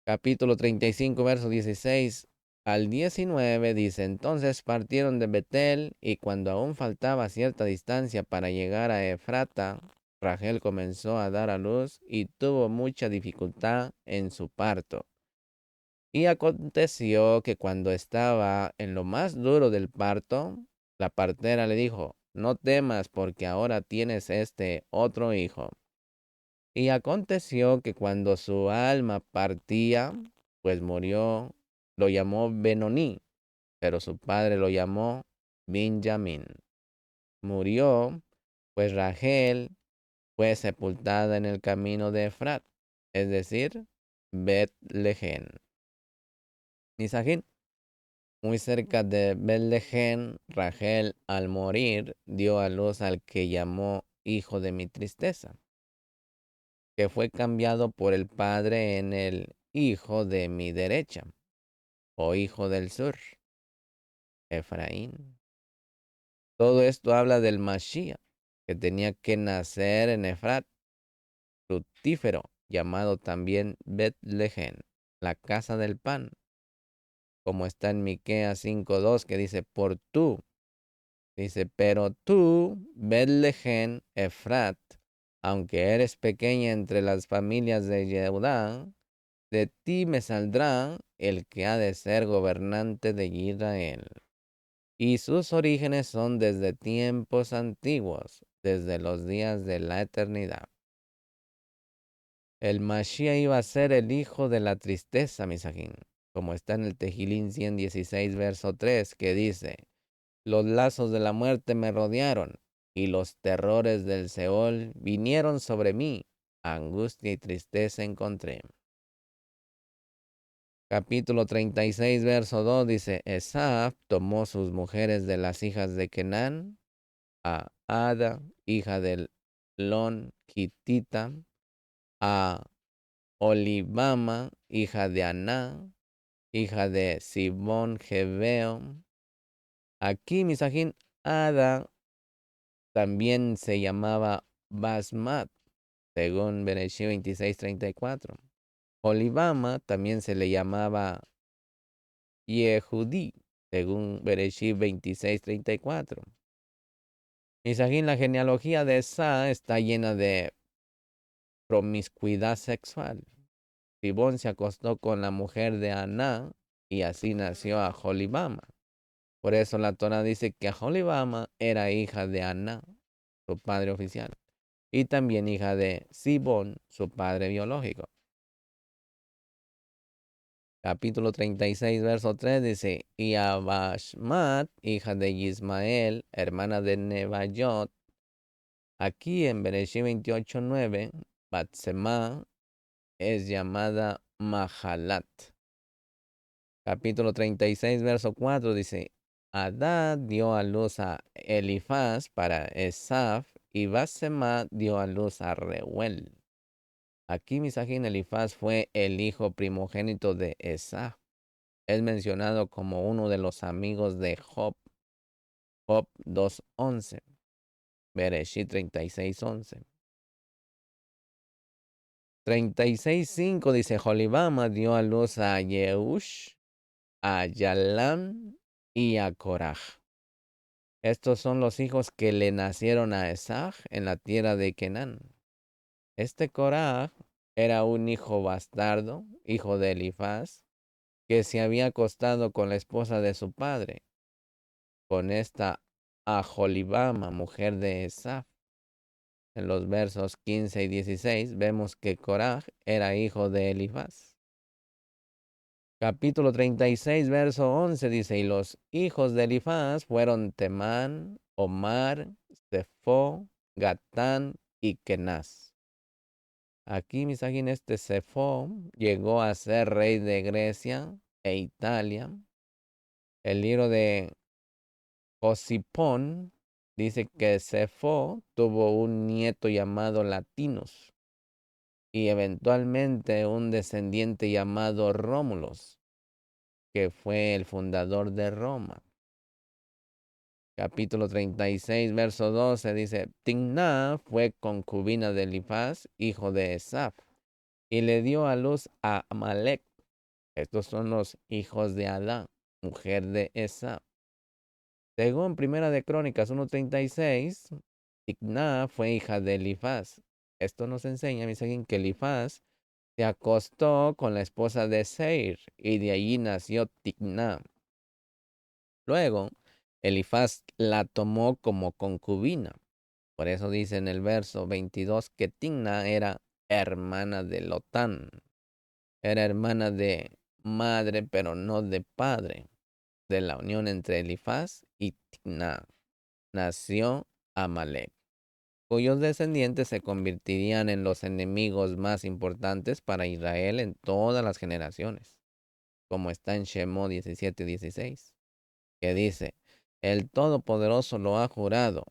Capítulo 35, verso 16 al 19 dice, entonces partieron de Betel, y cuando aún faltaba cierta distancia para llegar a Efrata, Rachel comenzó a dar a luz y tuvo mucha dificultad en su parto. Y aconteció que cuando estaba en lo más duro del parto, la partera le dijo, no temas porque ahora tienes este otro hijo. Y aconteció que cuando su alma partía, pues murió, lo llamó Benoní, pero su padre lo llamó Benjamín. Murió, pues Rachel fue sepultada en el camino de Efrat, es decir, Betlehem. Nisajín. muy cerca de Betlehem, Rachel, al morir, dio a luz al que llamó hijo de mi tristeza, que fue cambiado por el padre en el hijo de mi derecha, o hijo del sur, Efraín. Todo esto habla del Mashiach, que tenía que nacer en Efrat, fructífero, llamado también Betlehem, la casa del pan, como está en Miqueas 5:2, que dice, pero tú, Betlehem Efrat, aunque eres pequeña entre las familias de Judá, de ti me saldrá el que ha de ser gobernante de Israel. Y sus orígenes son desde tiempos antiguos, desde los días de la eternidad. El Mashiach iba a ser el hijo de la tristeza, Misajín, como está en el Tejilín 116, verso 3, que dice, los lazos de la muerte me rodearon, y los terrores del Seol vinieron sobre mí, angustia y tristeza encontré. Capítulo 36, verso 2 dice, Esaf tomó sus mujeres de las hijas de Kenán, a Ada, hija del Lon Kitita, a Olibama, hija de Aná, hija de Sibón Gebeo. Aquí, Misajín, Ada también se llamaba Basmat, según Bereshit 26:34. Olibama también se le llamaba Yehudí, según Bereshit 26:34. Misajín, la genealogía de Esa está llena de promiscuidad sexual. Sibón se acostó con la mujer de Aná y así nació a Aholibama. Por eso la Torah dice que Aholibama era hija de Aná, su padre oficial, y también hija de Sibón, su padre biológico. Capítulo 36, verso 3 dice, y a Bashmat, hija de Ismael, hermana de Nebayot. Aquí en Bereshit 28:9, Batsema es llamada Mahalat. Capítulo 36, verso 4 dice, Adad dio a luz a Elifaz para Esaf y Basema dio a luz a Reuel. Aquí Misajín Elifaz fue el hijo primogénito de Esaf. Es mencionado como uno de los amigos de Job. Job 2:11. Bereshit 36:11. 36:5 dice, Jolibama dio a luz a Yeush, a Yalam y a Korah. Estos son los hijos que le nacieron a Esaf en la tierra de Kenán. Este Korah era un hijo bastardo, hijo de Elifaz, que se había acostado con la esposa de su padre, con esta Aholibama, mujer de Esaf. En los versos 15 y 16 vemos que Korah era hijo de Elifaz. Capítulo 36, verso 11 dice, y los hijos de Elifaz fueron Temán, Omar, Sefo, Gatán y Kenaz. Aquí, Misajín, este Sefo llegó a ser rey de Grecia e Italia. El libro de Josipón dice que Sefo tuvo un nieto llamado Latinus y eventualmente un descendiente llamado Rómulos, que fue el fundador de Roma. Capítulo 36, verso 12 dice, Timná fue concubina de Elifaz, hijo de Esaf, y le dio a luz a Amalek. Estos son los hijos de Adá, mujer de Esaf. Según Primera de Crónicas 1:36, Timná fue hija de Elifaz. Esto nos enseña, mis amigos, que Elifaz se acostó con la esposa de Seir, y de allí nació Timná. Luego, Elifaz la tomó como concubina. Por eso dice en el verso 22 que Timna era hermana de Lotán. Era hermana de madre, pero no de padre. De la unión entre Elifaz y Timna nació Amalek, cuyos descendientes se convertirían en los enemigos más importantes para Israel en todas las generaciones. como está en Shemó 17:16, que dice, el Todopoderoso lo ha jurado,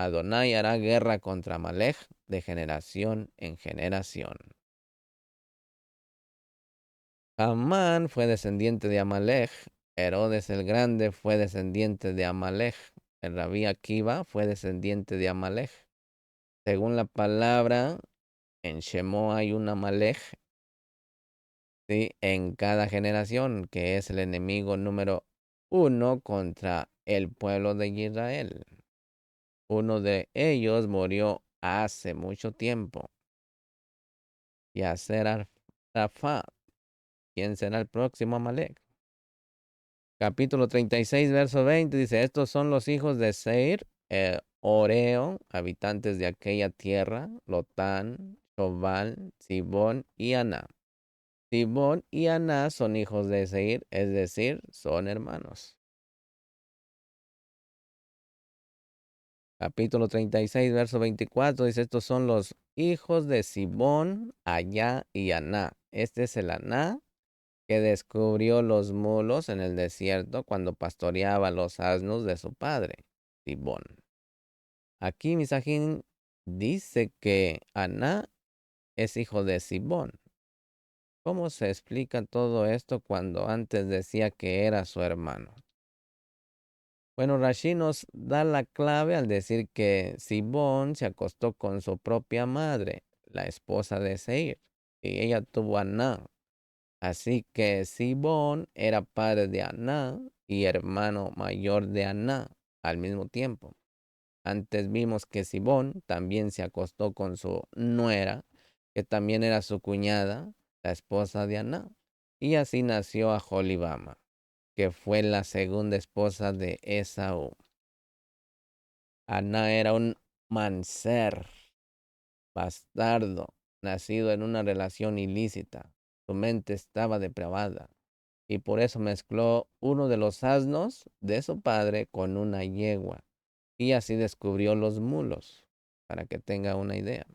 Adonai hará guerra contra Amalek de generación en generación. Amán fue descendiente de Amalek, Herodes el Grande fue descendiente de Amalek, el Rabí Akiva fue descendiente de Amalek. Según la palabra, en Shemó hay un Amalek, ¿sí?, en cada generación, que es el enemigo número uno contra el pueblo de Israel. Uno de ellos murió hace mucho tiempo. Yasser Arafat. ¿Quién será el próximo Amalek? Capítulo 36, verso 20 dice, estos son los hijos de Seir, Oreo, habitantes de aquella tierra, Lotán, Shobal, Sibón y Aná. Sibón y Aná son hijos de Seir, es decir, son hermanos. Capítulo 36, verso 24 dice, estos son los hijos de Sibón, Allá y Aná. Este es el Aná que descubrió los mulos en el desierto cuando pastoreaba los asnos de su padre, Sibón. Aquí Misajín dice que Aná es hijo de Sibón. ¿Cómo se explica todo esto cuando antes decía que era su hermano? Bueno, Rashi nos da la clave al decir que Sibón se acostó con su propia madre, la esposa de Seir, y ella tuvo a Aná. Así que Sibón era padre de Aná y hermano mayor de Aná al mismo tiempo. Antes vimos que Sibón también se acostó con su nuera, que también era su cuñada, la esposa de Aná. Y así nació Aholibama, que fue la segunda esposa de Esaú. Aná era un manser, bastardo, nacido en una relación ilícita. Su mente estaba depravada y por eso mezcló uno de los asnos de su padre con una yegua y así descubrió los mulos, para que tenga una idea.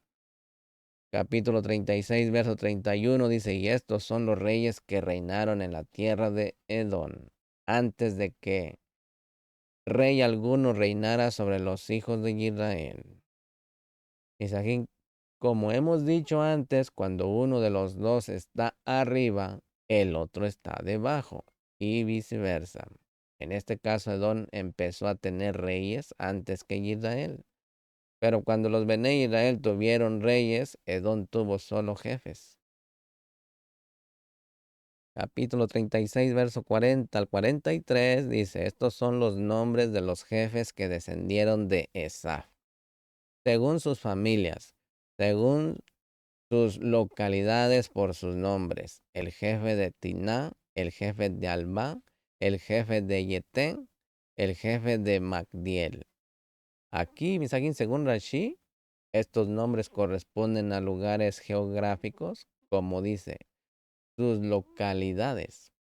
Capítulo 36, verso 31 dice, y estos son los reyes que reinaron en la tierra de Edom, antes de que rey alguno reinara sobre los hijos de Israel. Isajín, como hemos dicho antes, cuando uno de los dos está arriba, el otro está debajo, y viceversa. En este caso, Edom empezó a tener reyes antes que Israel. Pero cuando los Bené Israel tuvieron reyes, Edom tuvo solo jefes. Capítulo 36, verso 40 al 43 dice, estos son los nombres de los jefes que descendieron de Esaf, según sus familias, según sus localidades por sus nombres. El jefe de Tiná, el jefe de Alba, el jefe de Yetén, el jefe de Magdiel. Aquí, Misakin, según Rashi, estos nombres corresponden a lugares geográficos, como dice, sus localidades.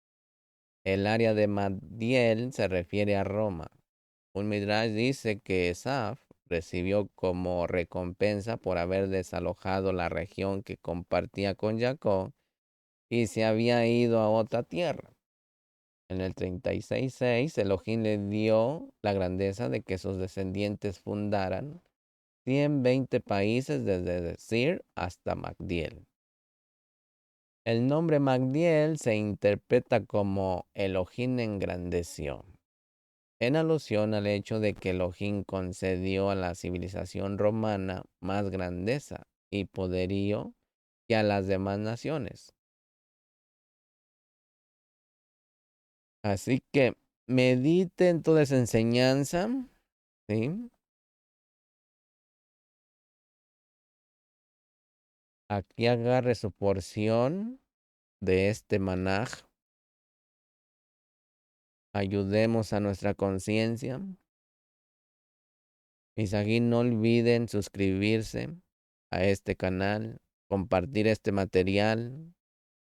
El área de Magdiel se refiere a Roma. Un Midrash dice que Esaf recibió como recompensa por haber desalojado la región que compartía con Jacob y se había ido a otra tierra. En el 36:6, Elohim le dio la grandeza de que sus descendientes fundaran 120 países desde Sir hasta Magdiel. El nombre Magdiel se interpreta como Elohim engrandeció, en alusión al hecho de que Elohim concedió a la civilización romana más grandeza y poderío que a las demás naciones. Así que mediten toda esa enseñanza, ¿sí? Aquí agarre su porción de este manaj. Ayudemos a nuestra conciencia. Mis aquí no olviden suscribirse a este canal, compartir este material,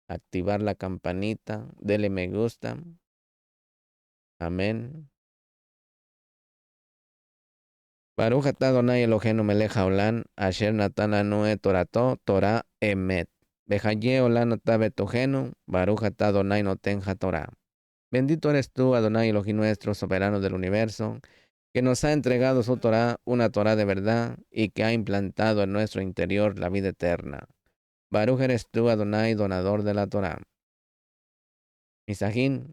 activar la campanita, dele me gusta. Amén. Baruch atah Adonai Eloheinu melech haolam, asher natan lanu et torato, Torah emet. Behaye olano tabe tojeno, Baruch atah Adonai noten Torah. Bendito eres tú, Adonai Elohim nuestro, soberano del universo, que nos ha entregado su Torah, una Torah de verdad, y que ha implantado en nuestro interior la vida eterna. Baruch eres tú, Adonai, donador de la Torah. Misajín,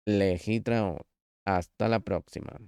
Lejitrao. Hasta la próxima.